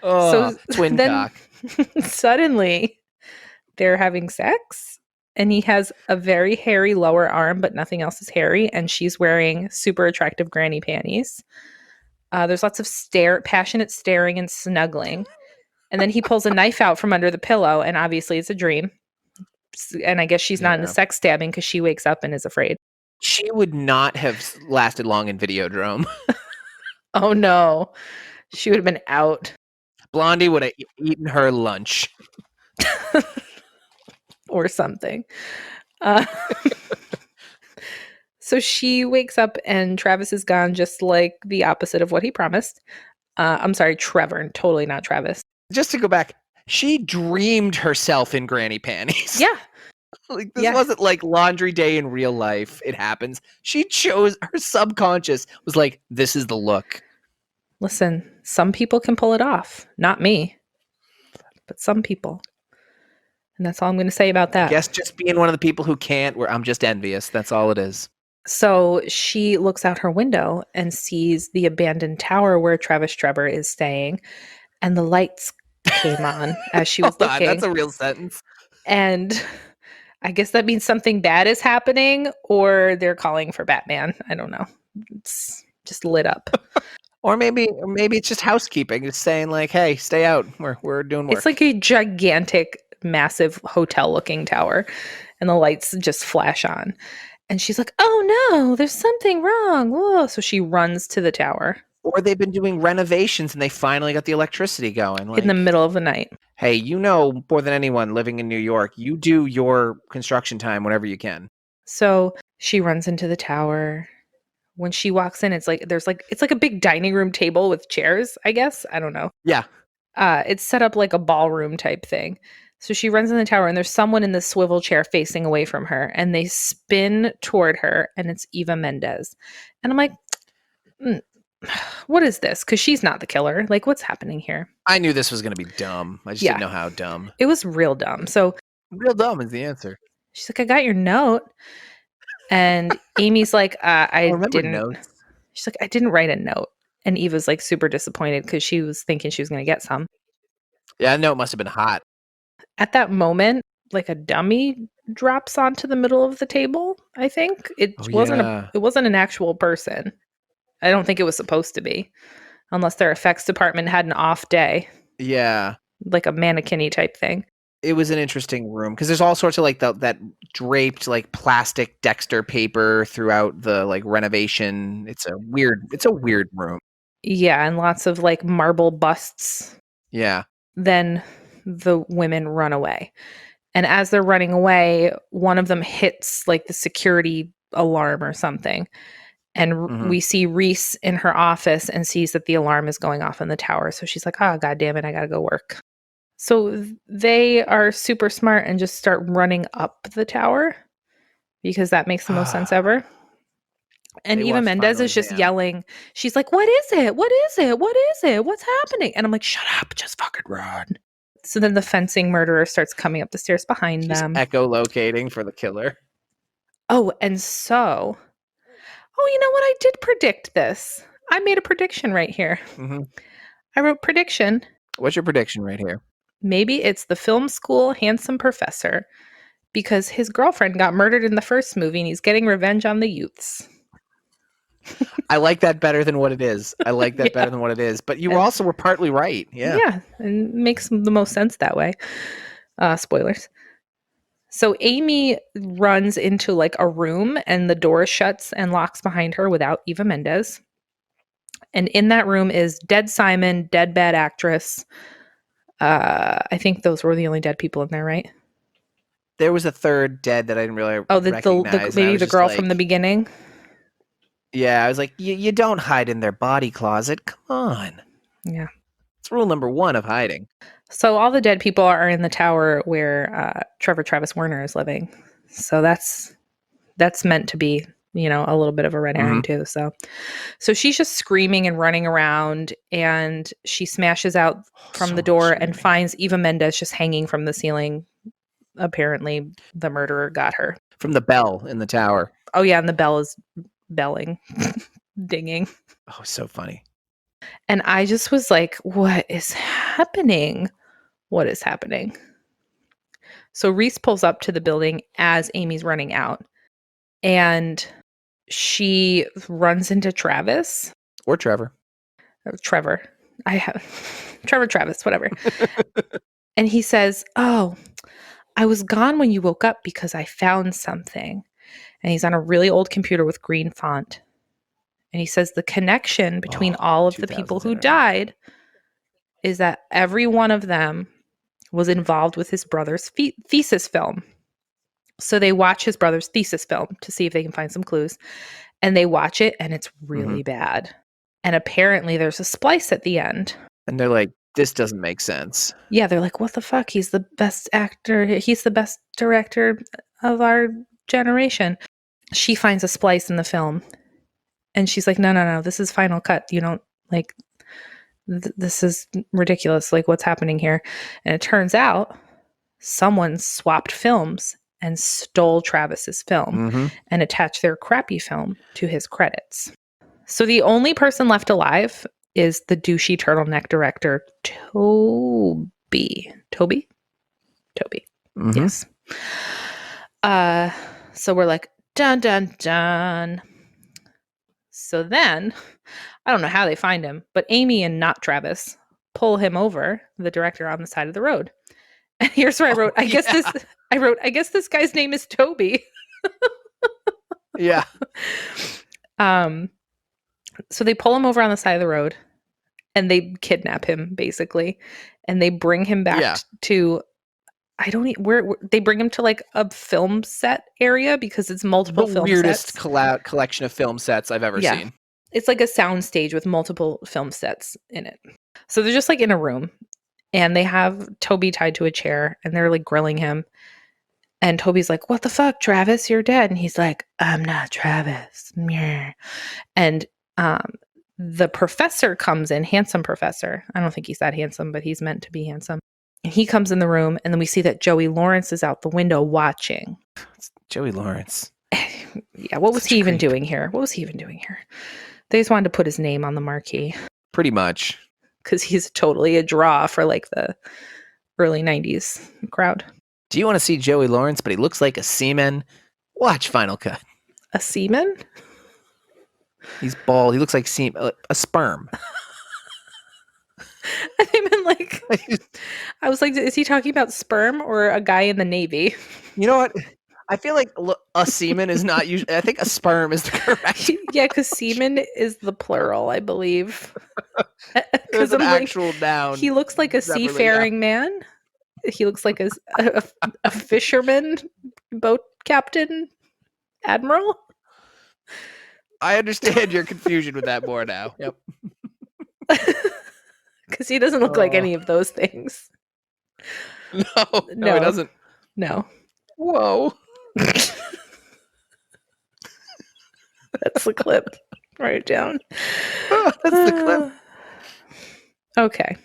Oh, so twin cock. Suddenly they're having sex, and he has a very hairy lower arm, but nothing else is hairy. And she's wearing super attractive granny panties. There's lots of passionate staring and snuggling. And then he pulls a knife out from under the pillow, and obviously it's a dream. And I guess she's not into sex stabbing because she wakes up and is afraid. She would not have lasted long in Videodrome. Oh no. She would have been out. Blondie would have eaten her lunch. Or something. So she wakes up and Travis is gone, just like the opposite of what he promised. I'm sorry, Trevor, totally not Travis. Just to go back, she dreamed herself in granny panties. Yeah. Like, this wasn't like laundry day in real life. It happens. She chose, her subconscious was like, this is the look. Listen, some people can pull it off. Not me. But some people. And that's all I'm going to say about that. I guess just being one of the people who can't, where I'm just envious. That's all it is. So she looks out her window and sees the abandoned tower where Travis Trevor is staying. And the lights came on as she was looking. That's a real sentence. And I guess that means something bad is happening or they're calling for Batman. I don't know. It's just lit up. Or maybe it's just housekeeping. It's saying like, hey, stay out. We're doing work. It's like a gigantic, massive hotel-looking tower, and the lights just flash on. And she's like, oh no, there's something wrong. Whoa. So she runs to the tower. Or they've been doing renovations and they finally got the electricity going. In the middle of the night. Hey, you know more than anyone living in New York, you do your construction time whenever you can. So she runs into the tower. When she walks in, it's like it's like a big dining room table with chairs, I guess. I don't know. Yeah. It's set up like a ballroom type thing. So she runs in the tower and there's someone in the swivel chair facing away from her and they spin toward her and it's Eva Mendes. And I'm like, what is this? Because she's not the killer. Like, what's happening here? I knew this was going to be dumb. I just didn't know how dumb. It was real dumb. So real dumb is the answer. She's like, I got your note. And Amy's like, I didn't. Notes. She's like, I didn't write a note. And Eva's like super disappointed because she was thinking she was going to get some. Yeah, I know it must have been hot. At that moment, like a dummy drops onto the middle of the table. I think it wasn't an actual person. I don't think it was supposed to be, unless their effects department had an off day. Yeah, like a mannequin-y type thing. It was an interesting room because there's all sorts of like that draped like plastic Dexter paper throughout the like renovation. It's a weird room. Yeah, and lots of like marble busts. Yeah. Then the women run away. And as they're running away, one of them hits like the security alarm or something. And we see Reese in her office and sees that the alarm is going off in the tower. So she's like, oh, God damn it, I got to go work. So they are super smart and just start running up the tower because that makes the most sense ever. And Eva Mendes is just yelling. She's like, what is it? What is it? What is it? What's happening? And I'm like, shut up. Just fucking run. So then the fencing murderer starts coming up the stairs behind them. Echolocating for the killer. Oh, and so... Oh, you know what? I did predict this. I made a prediction right here. Mm-hmm. I wrote prediction. What's your prediction right here? Maybe it's the film school handsome professor because his girlfriend got murdered in the first movie and he's getting revenge on the youths. I like that better than what it is. Better than what it is. But you also were partly right. Yeah. Yeah, and makes the most sense that way. Spoilers. So Amy runs into like a room and the door shuts and locks behind her without Eva Mendes. And in that room is dead Simon, dead bad actress. I think those were the only dead people in there, right? There was a third dead that I didn't really recognize. Maybe the girl from the beginning. Yeah, I was like, you don't hide in their body closet. Come on. Yeah. It's rule number 1 of hiding. So all the dead people are in the tower where Trevor Travis Warner is living. So that's meant to be, a little bit of a red herring too. So she's just screaming and running around and she smashes out from the door and finds Eva Mendes just hanging from the ceiling. Apparently the murderer got her. From the bell in the tower. Oh yeah, and the bell is belling, dinging. Oh, so funny. And I just was like, what is happening? What is happening? So Reese pulls up to the building as Amy's running out. And she runs into Travis. Or Trevor. Trevor. I have Trevor Travis, whatever. And he says, oh, I was gone when you woke up because I found something. And he's on a really old computer with green font. And he says the connection between all of the people who died is that every one of them was involved with his brother's thesis film. So they watch his brother's thesis film to see if they can find some clues. And they watch it and it's really bad. And apparently there's a splice at the end. And they're like, this doesn't make sense. Yeah, they're like, what the fuck? He's the best actor. He's the best director of our generation. She finds a splice in the film. And she's like, no, this is final cut. You don't, like, this is ridiculous. Like, what's happening here? And it turns out someone swapped films and stole Travis's film and attached their crappy film to his credits. So the only person left alive is the douchey turtleneck director, Toby. Yes. So we're like, dun dun dun. So then, I don't know how they find him, but Amy and not Travis pull him over, the director, on the side of the road. And here's where I wrote, I guess this guy's name is Toby. Yeah. So they pull him over on the side of the road and they kidnap him basically. And they bring him back to where they bring him to like a film set area because it's multiple film sets. The weirdest collection of film sets I've ever seen. It's like a sound stage with multiple film sets in it. So they're just like in a room and they have Toby tied to a chair and they're like grilling him. And Toby's like, "What the fuck, Travis? You're dead." And he's like, "I'm not Travis." And the professor comes in, handsome professor. I don't think he's that handsome, but he's meant to be handsome. And he comes in the room, and then we see that Joey Lawrence is out the window watching. It's Joey Lawrence. Yeah, what was he even doing here? They just wanted to put his name on the marquee. Pretty much. Because he's totally a draw for like the early 90s crowd. Do you want to see Joey Lawrence, but he looks like a seaman? Watch Final Cut. A seaman? He's bald. He looks like a sperm. I meant like, I was like, is he talking about sperm or a guy in the Navy? You know what? I feel like a seaman is not usually. I think a sperm is the correct. Yeah, because seaman is the plural, I believe. There's an actual noun. He looks like a seafaring man. He looks like a fisherman, boat captain, admiral. I understand your confusion with that more now. Yep. Because he doesn't look like any of those things. No, he doesn't. No. Whoa. That's the clip. Write it down. That's the clip. Okay.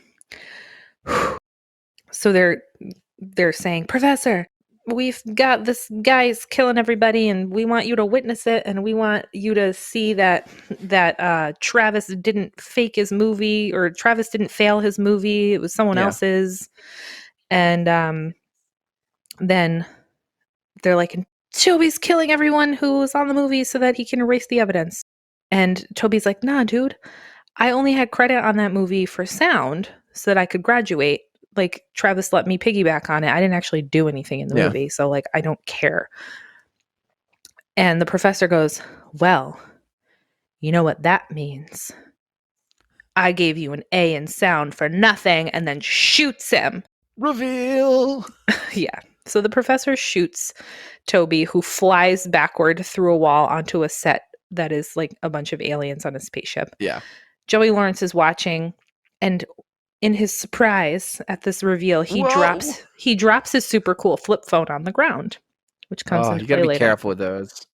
So they're saying, "Professor, we've got this guy's killing everybody and we want you to witness it and we want you to see that Travis didn't fake his movie or Travis didn't fail his movie. It was someone else's." And then they're like, "Toby's killing everyone who was on the movie so that he can erase the evidence." And Toby's like, "Nah, dude, I only had credit on that movie for sound so that I could graduate. Like, Travis let me piggyback on it. I didn't actually do anything in the movie, so, like, I don't care." And the professor goes, "Well, you know what that means. I gave you an A in sound for nothing," and then shoots him. Reveal! Yeah. So the professor shoots Toby, who flies backward through a wall onto a set that is, like, a bunch of aliens on a spaceship. Yeah. Joey Lawrence is watching, and in his surprise at this reveal, he drops his super cool flip phone on the ground, which comes into play later. You gotta be careful with those.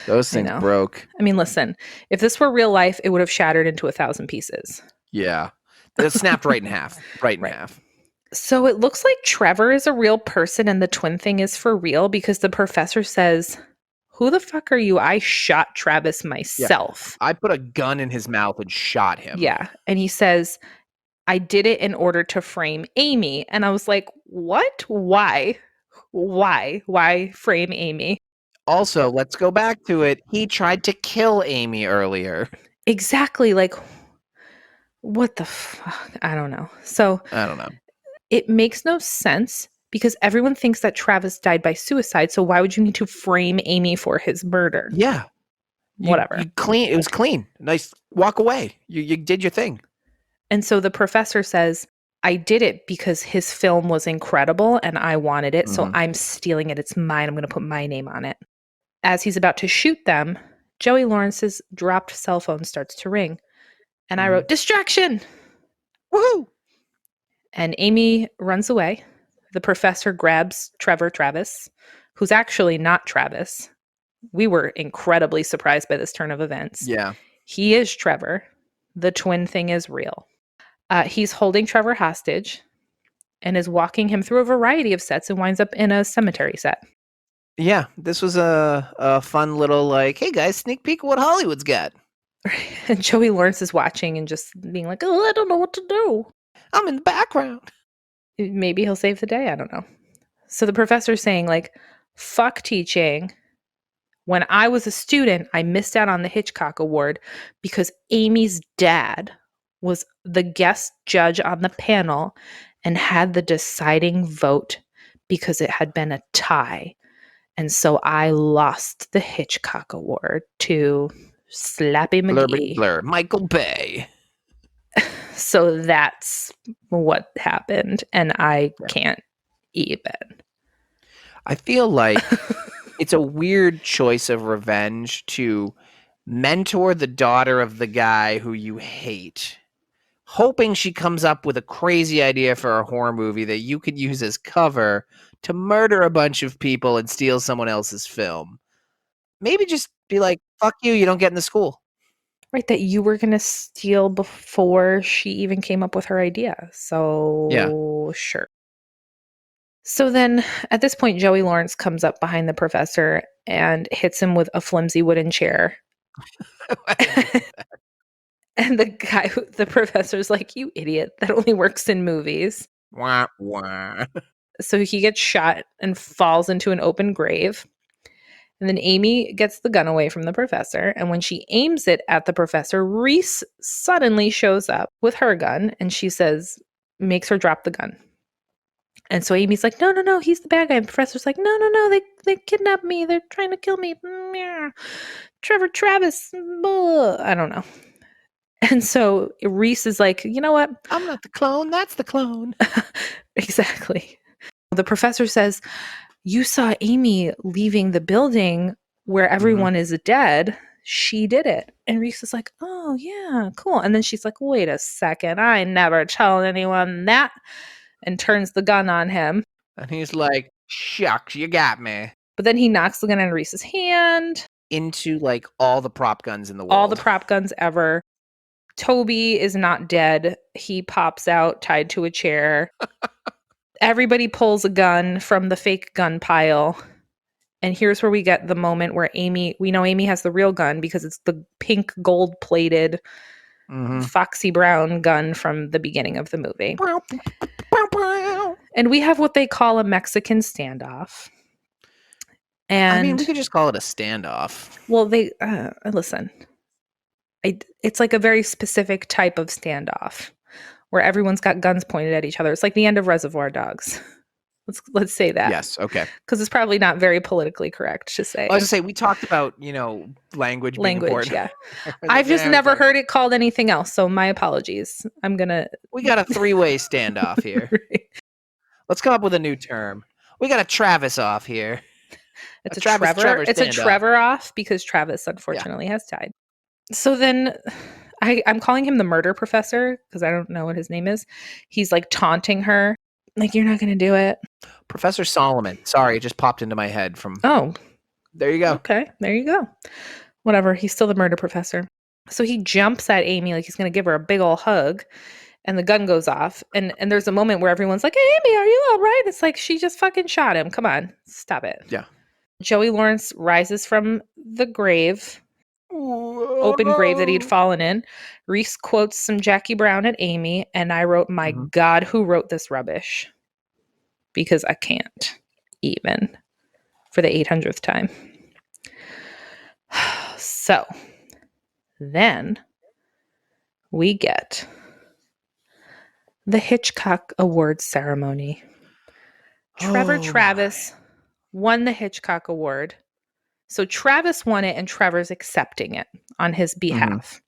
Those things broke. I mean, listen, if this were real life, it would have shattered into 1,000 pieces. Yeah. It snapped right in half. Right in half. So it looks like Trevor is a real person and the twin thing is for real because the professor says, "Who the fuck are you? I shot Travis myself." Yeah. I put a gun in his mouth and shot him. Yeah. And he says, "I did it in order to frame Amy." And I was like, what? Why? Why frame Amy? Also, let's go back to it. He tried to kill Amy earlier. Exactly. Like, what the fuck? I don't know. So, I don't know. It makes no sense because everyone thinks that Travis died by suicide. So why would you need to frame Amy for his murder? Yeah. Whatever. It was clean. Nice. Walk away. You did your thing. And so the professor says, "I did it because his film was incredible and I wanted it. So I'm stealing it. It's mine. I'm going to put my name on it." As he's about to shoot them, Joey Lawrence's dropped cell phone starts to ring. And I wrote, "Distraction!" Woohoo! And Amy runs away. The professor grabs Travis, who's actually not Travis. We were incredibly surprised by this turn of events. Yeah. He is Trevor. The twin thing is real. He's holding Trevor hostage and is walking him through a variety of sets and winds up in a cemetery set. Yeah, this was a fun little, like, hey guys, sneak peek of what Hollywood's got. And Joey Lawrence is watching and just being like, "Oh, I don't know what to do. I'm in the background." Maybe he'll save the day. I don't know. So the professor's saying, like, Fuck teaching. When I was a student, I missed out on the Hitchcock Award because Amy's dad was the guest judge on the panel and had the deciding vote because it had been a tie. And so I lost the Hitchcock Award to Slappy Blurby McGee. blur. Michael Bay. So that's what happened. And I can't even. I feel like it's a weird choice of revenge to mentor the daughter of the guy who you hate, hoping she comes up with a crazy idea for a horror movie that you could use as cover to murder a bunch of people and steal someone else's film. Maybe just be like, fuck you, you don't get in the school. Right, that you were going to steal before she even came up with her idea. So, sure. So then at this point, Joey Lawrence comes up behind the professor and hits him with a flimsy wooden chair. And the professor's like, you idiot, that only works in movies. Wah, wah. So he gets shot and falls into an open grave. And then Amy gets the gun away from the professor. And when she aims it at the professor, Reese suddenly shows up with her gun and she makes her drop the gun. And so Amy's like, no, he's the bad guy. And the professor's like, no, they kidnapped me. They're trying to kill me. Trevor Travis. Blah. I don't know. And so Reese is like, you know what? I'm not the clone. That's the clone. Exactly. The professor says, you saw Amy leaving the building where everyone is dead. She did it. And Reese is like, oh, yeah, cool. And then she's like, wait a second. I never told anyone that. And turns the gun on him. And he's like, shucks, you got me. But then he knocks the gun out of Reese's hand. Into like all the prop guns in the world. All the prop guns ever. Toby is not dead. He pops out tied to a chair. Everybody pulls a gun from the fake gun pile. And here's where we get the moment where we know Amy has the real gun because it's the pink gold plated foxy brown gun from the beginning of the movie. And we have what they call a Mexican standoff. And I mean, we could just call it a standoff. Well, listen. It's like a very specific type of standoff where everyone's got guns pointed at each other. It's like the end of Reservoir Dogs. Let's say that. Yes, okay. Because it's probably not very politically correct to say. I was going to say, we talked about, language being important. Yeah. I've just never heard it called anything else, so my apologies. We got a three-way standoff here. Right. Let's come up with a new term. We got a Travis off here. It's a Trevor. It's a Trevor off because Travis unfortunately has died. So then I'm calling him the murder professor because I don't know what his name is. He's like taunting her. Like, you're not going to do it. Professor Solomon. Sorry, it just popped into my head from... Oh. There you go. Okay, there you go. Whatever, he's still the murder professor. So he jumps at Amy like he's going to give her a big old hug. And the gun goes off. And there's a moment where everyone's like, hey, Amy, are you all right? It's like, she just fucking shot him. Come on, stop it. Yeah. Joey Lawrence rises from the grave. Open grave that he'd fallen in. Reese quotes some Jackie Brown at Amy, and I wrote, my God, who wrote this rubbish? Because I can't even for the 800th time. So then we get the Hitchcock Awards ceremony. Trevor Travis won the Hitchcock Award. So Travis won it and Trevor's accepting it on his behalf.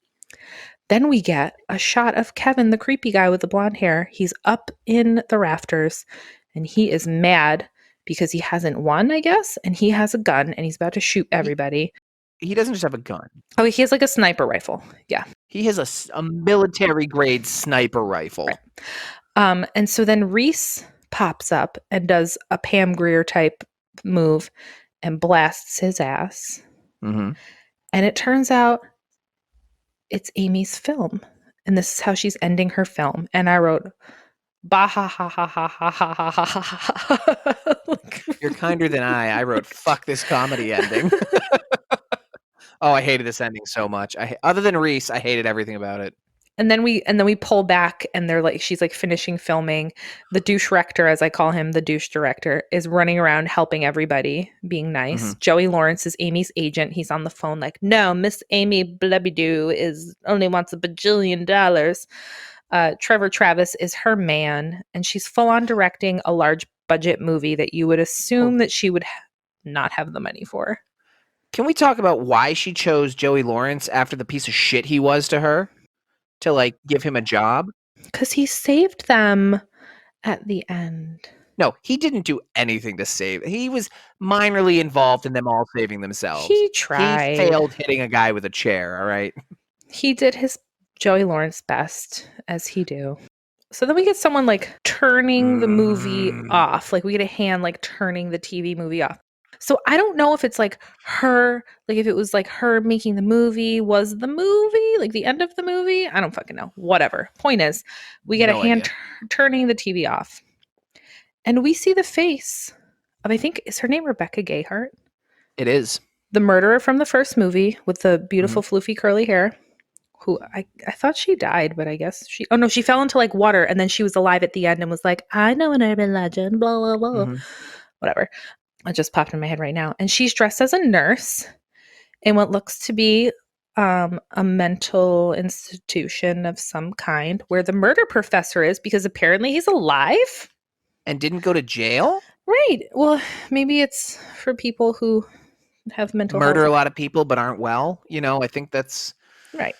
Then we get a shot of Kevin, the creepy guy with the blonde hair. He's up in the rafters and he is mad because he hasn't won, I guess. And he has a gun and he's about to shoot everybody. He doesn't just have a gun. Oh, he has like a sniper rifle. Yeah. He has a military grade sniper rifle. Right. And so then Reese pops up and does a Pam Grier type move and blasts his ass. And it turns out it's Amy's film. And this is how she's ending her film. And I wrote, bah ha ha ha ha ha ha ha ha ha. You're kinder than I wrote, fuck this comedy ending. Oh, I hated this ending so much. Other than Reese, I hated everything about it. And then we pull back and they're like, she's like finishing filming. The douche rector, as I call him, the douche director, is running around helping everybody, being nice. Mhm. Joey Lawrence is Amy's agent. He's on the phone like, no, Miss Amy Blebidoo is only wants $1 bajillion. Trevor Travis is her man, and she's full on directing a large budget movie that you would assume that she would not have the money for. Can we talk about why she chose Joey Lawrence after the piece of shit he was to her to like give him a job? Because he saved them at the end. No, he didn't do anything to save. He was minorly involved in them all saving themselves. He He tried. failed hitting a guy with a chair, all right? He did his Joey Lawrence best, as he do. So then we get someone like turning the movie off. Like we get a hand like turning the TV movie off. So I don't know if it's like her, like if it was like her making the movie, was the movie, like the end of the movie. I don't fucking know. Whatever. Point is, we get No a hand idea. turning the TV off. And we see the face of, I think, is her name Rebecca Gayheart? It is. The murderer from the first movie with the beautiful floofy curly hair. Who I thought she died, but I guess she fell into like water and then she was alive at the end and was like, I know an urban legend, blah, blah, blah. Whatever. It just popped in my head right now. And she's dressed as a nurse in what looks to be a mental institution of some kind where the murder professor is, because apparently he's alive. And didn't go to jail? Right. Well, maybe it's for people who have mental Murder health. a lot of people but aren't well. You know, I think that's Right.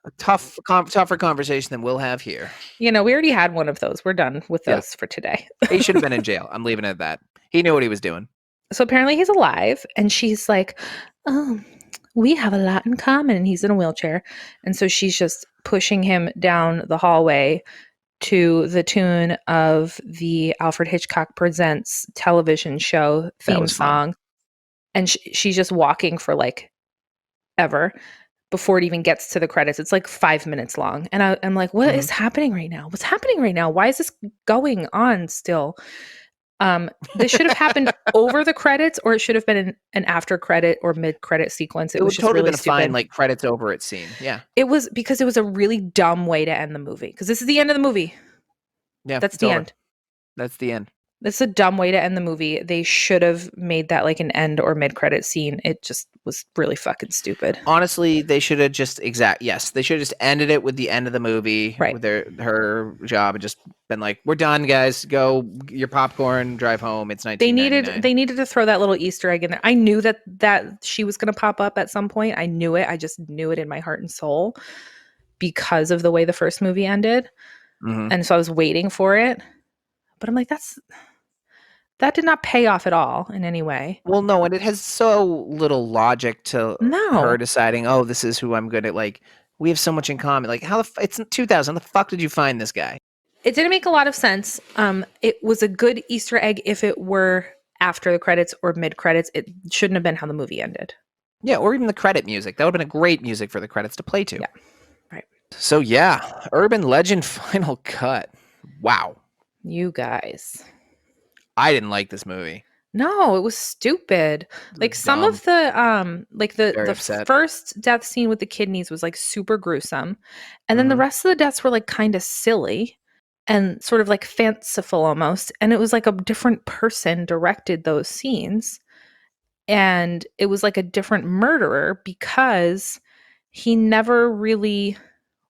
a tougher conversation than we'll have here. You know, we already had one of those. We're done with those for today. He should have been in jail. I'm leaving it at that. He knew what he was doing. So apparently he's alive, and she's like, oh, we have a lot in common, and he's in a wheelchair. And so she's just pushing him down the hallway to the tune of the Alfred Hitchcock Presents television show theme song. Fun. And she's just walking for like ever before it even gets to the credits. It's like 5 minutes long. And I'm like, what is happening right now? What's happening right now? Why is this going on still? This should have happened over the credits, or it should have been an after credit or mid credit sequence. It was would just totally really been a stupid. fine like credits over it scene. Yeah. It was because it was a really dumb way to end the movie. Because this is the end of the movie. Yeah. That's the end. That's the end. That's a dumb way to end the movie. They should have made that like an end or mid credit scene. It just was really fucking stupid. Honestly, they should have just they should have just ended it with the end of the movie, right, with her job, and just been like, we're done, guys. Go your popcorn, drive home. It's 1999. They needed to throw that little Easter egg in there. I knew that she was going to pop up at some point. I knew it. I just knew it in my heart and soul because of the way the first movie ended. And so I was waiting for it. But I'm like, that did not pay off at all in any way. Well, no, and it has so little logic to her deciding, oh, this is who I'm good at. Like, we have so much in common. Like, it's 2000. How the fuck did you find this guy? It didn't make a lot of sense. It was a good Easter egg if it were after the credits or mid credits. It shouldn't have been how the movie ended. Yeah, or even the credit music. That would have been a great music for the credits to play to. Yeah, right. So yeah, Urban Legend Final Cut. Wow. You guys. I didn't like this movie. No, it was stupid. Like some of the like the first death scene with the kidneys was like super gruesome. And then the rest of the deaths were like kind of silly and sort of like fanciful almost. And it was like a different person directed those scenes. And it was like a different murderer because he never really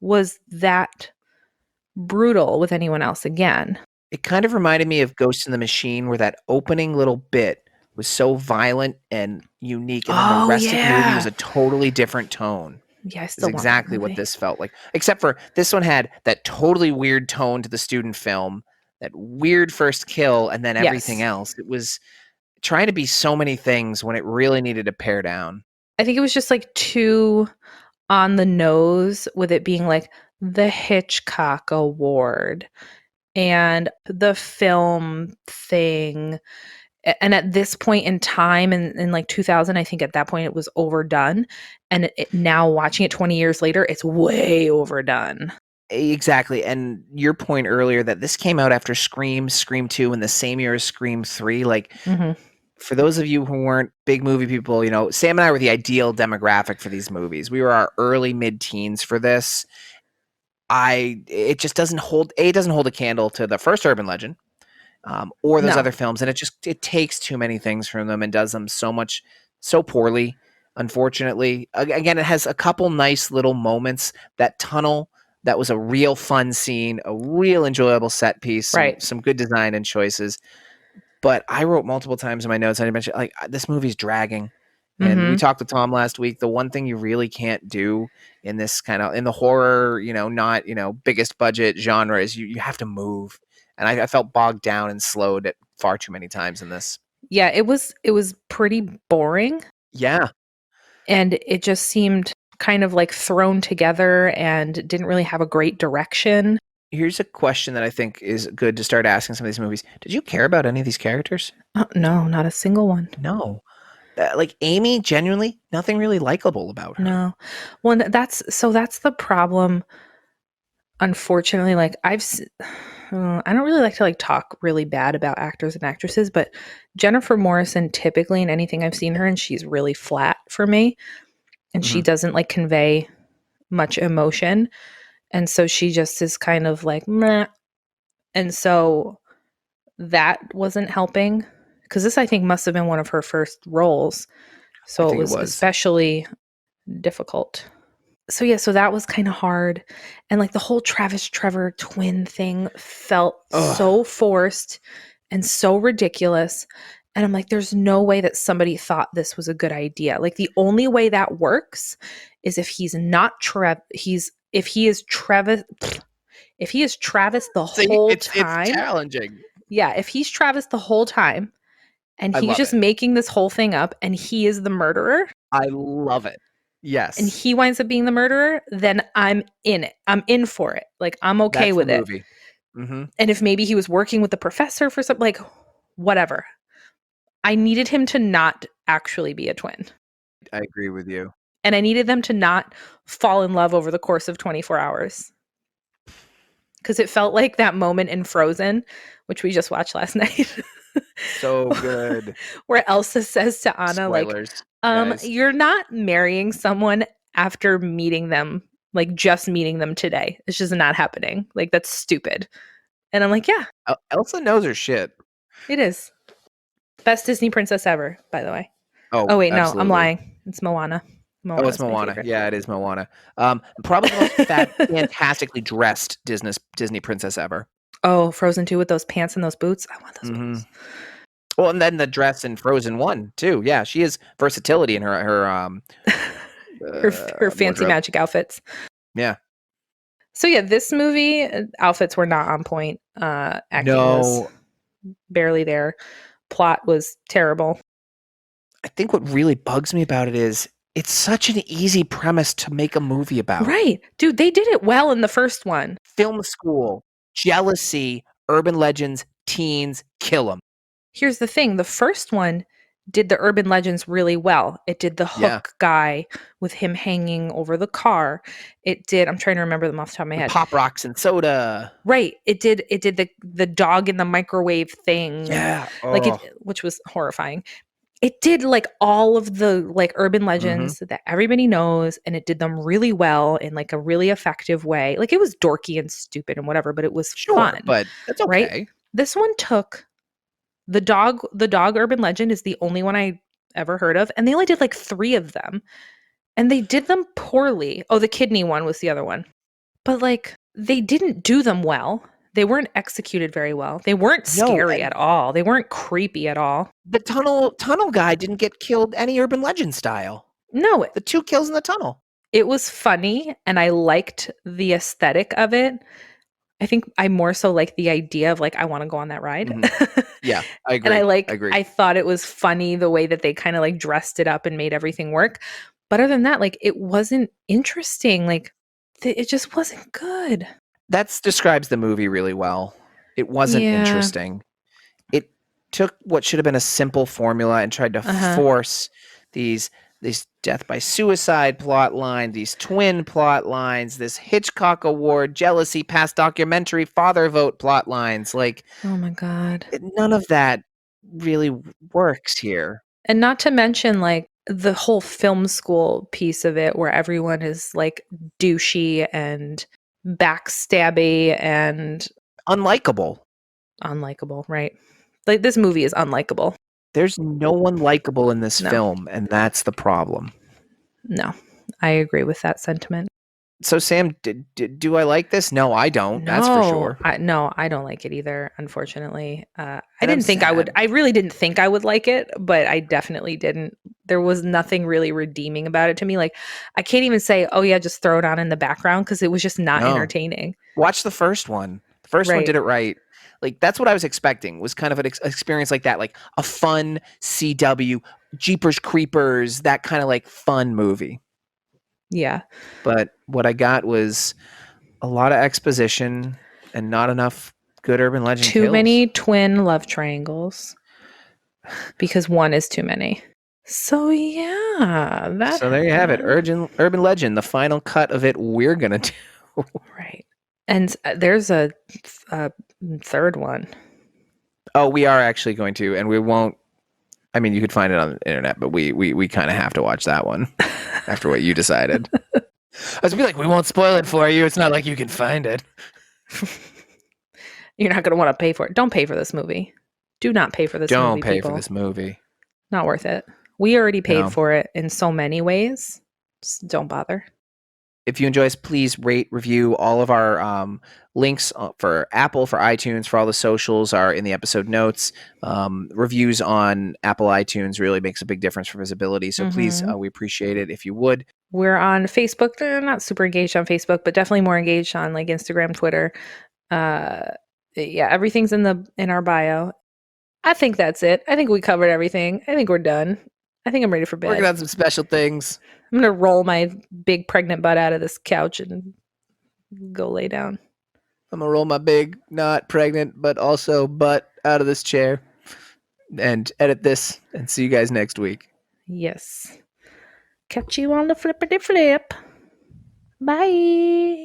was that brutal with anyone else again. It kind of reminded me of Ghost in the Machine, where that opening little bit was so violent and unique, and then the rest of the movie was a totally different tone. Yeah, I still want exactly what this felt like. Except for this one had that totally weird tone to the student film, that weird first kill, and then everything else. It was trying to be so many things when it really needed to pare down. I think it was just like too on the nose with it being like the Hitchcock Award and the film thing. And at this point in time, in like 2000, I think at that point it was overdone. And now watching it 20 years later, it's way overdone. Exactly. And your point earlier that this came out after Scream 2 in the same year as Scream 3, like for those of you who weren't big movie people, you know, Sam and I were the ideal demographic for these movies. We were our early mid-teens for this. it just doesn't hold a candle to the first Urban Legend, or those No. other films, and it takes too many things from them and does them so poorly. Unfortunately, again, it has a couple nice little moments. That tunnel, that was a real fun scene, a real enjoyable set piece, Right. some good design and choices. But I wrote multiple times in my notes, I mentioned, like, this movie's dragging. And we Mm-hmm. talked to Tom last week. The one thing you really can't do in this in the horror, not, biggest budget genre is you have to move. And I felt bogged down and slowed at far too many times in this. Yeah, it was pretty boring, Yeah. and it just seemed kind of like thrown together and didn't really have a great direction. Here's a question that I think is good to start asking some of these movies. Did you care about any of these characters? No, not a single one. No. Like Amy, genuinely, nothing really likable about her. No. Well, that's the problem. Unfortunately, like I don't really like to like talk really bad about actors and actresses, but Jennifer Morrison typically in anything I've seen her in, she's really flat for me, and she Mhm. doesn't like convey much emotion, and so she just is kind of like meh. And so that wasn't helping, because this I think must have been one of her first roles, I so it think it was was. especially difficult. So yeah, so that was kind of hard. And like the whole Travis Trevor twin thing felt Ugh. so forced and so ridiculous. And I'm like, there's no way that somebody thought this was a good idea. Like the only way that works is if he's not if he is Travis if he is Travis the See, whole it's time. challenging. Yeah, if he's Travis the whole time and I he's love just it. making this whole thing up and he is the murderer, I love it. and Yes. he winds up being the murderer, then I'm in it. I'm in for it. Like I'm okay That's the with it. movie. Mhm. And if maybe he was working with the professor for something, like whatever. I needed him to not actually be a twin. I agree with you. And I needed them to not fall in love over the course of 24 hours. Because it felt like that moment in Frozen, which we just watched last night, So good. where Elsa says to Anna, like, Spoilers, guys. you're not marrying someone after meeting them, like just meeting them today. It's just not happening. Like, that's stupid. And I'm like, yeah, Elsa knows her shit. it is. Best Disney princess ever, by the way. Oh, Oh, wait, no, I'm absolutely. lying. It's Moana. Oh, it's Moana's my Moana. favorite. Yeah, it is Moana. Probably the most fantastically dressed Disney princess ever. Oh, Frozen 2 with those pants and those boots. I want those Mhm. boots. Well, and then the dress in Frozen 1 too. Yeah, she has versatility in her her fancy wardrobe. magic outfits. Yeah. So yeah, this movie outfits were not on point. Acting was No, barely there. Plot was terrible. I think what really bugs me about it is it's such an easy premise to make a movie about. Right. Dude, they did it well in the first one. Film school, jealousy, urban legends, teens, kill them. Here's the thing, the first one did the urban legends really well. It did the Yeah. hook guy with him hanging over the car. It did, I'm trying to remember them off the top of my The head. Pop Rocks and soda. Right. It did the dog in the microwave thing. Yeah. Like it, which was horrifying. It did like all of the like urban legends that everybody knows, and it did them really well in like a really effective way. Like it was dorky and stupid and whatever, but it was fun. But that's right? okay. This one took the dog urban legend is the only one I ever heard of, and they only did like 3 of them. And they did them poorly. Oh, the kidney one was the other one. But like they didn't do them well. They weren't executed very well. They weren't No, scary and at all. They weren't creepy at all. the tunnel guy didn't get killed any urban legend style. No, The 2 kills in the tunnel. it was funny and I liked the aesthetic of it. I think I more so like the idea of like I want to go on that ride. Yeah, I agree. And I agree. I thought it was funny the way that they kind of like dressed it up and made everything work. But other than that, like it wasn't interesting. Like it just wasn't good. That describes the movie really well. It wasn't Yeah. interesting. It took what should have been a simple formula and tried to force these death by suicide plot line, these twin plot lines, this Hitchcock Award, jealousy, past documentary, father vote plot lines. Like, oh my God. none of that really works here. And not to mention like the whole film school piece of it where everyone is like douchey and backstabby and unlikable. Unlikable, right? Like, this movie is unlikable. There's no one likable in this No. film, and that's the problem. No, I agree with that sentiment. So, Sam, do I like this? No, I don't. That's for sure. I don't like it either, unfortunately. I And I'm didn't think I would. sad. I really didn't think I would like it, but I definitely didn't. There was nothing really redeeming about it to me. Like, I can't even say, oh yeah, just throw it on in the background, because it was just not No. entertaining. Watch the first one. The first one Right. did it right. Like, that's what I was expecting, was kind of an experience like that, like a fun CW, Jeepers Creepers, that kind of like fun movie. Yeah. But what I got was a lot of exposition and not enough good urban legend Too kills. many twin love triangles, because one is too many. So yeah, So there you have it. Urban legend, the final cut of it we're going to do. Right. And there's a third one. Oh, we are actually going to, and we won't. I mean, you could find it on the internet, but we kind of have to watch that one after what you decided. I was gonna be like, we won't spoil it for you. It's not like you can find it. You're not going to want to pay for it. Don't pay for this movie. Do not pay for this movie, Don't pay people. for this movie. Not worth it. We already paid No. for it in so many ways. Just don't bother. If you enjoy us, please rate, review. All of our links for Apple, for iTunes, for all the socials are in the episode notes. Reviews on Apple iTunes really makes a big difference for visibility. So please, we appreciate it if you would. We're on Facebook. They're not super engaged on Facebook, but definitely more engaged on like Instagram, Twitter. Yeah, everything's in our bio. I think that's it. I think we covered everything. I think we're done. I think I'm ready for bed. Working on some special things. I'm gonna roll my big pregnant butt out of this couch and go lay down. I'm gonna roll my big, not pregnant, but also butt out of this chair and edit this and see you guys next week. Yes. Catch you on the flippity flip. Bye.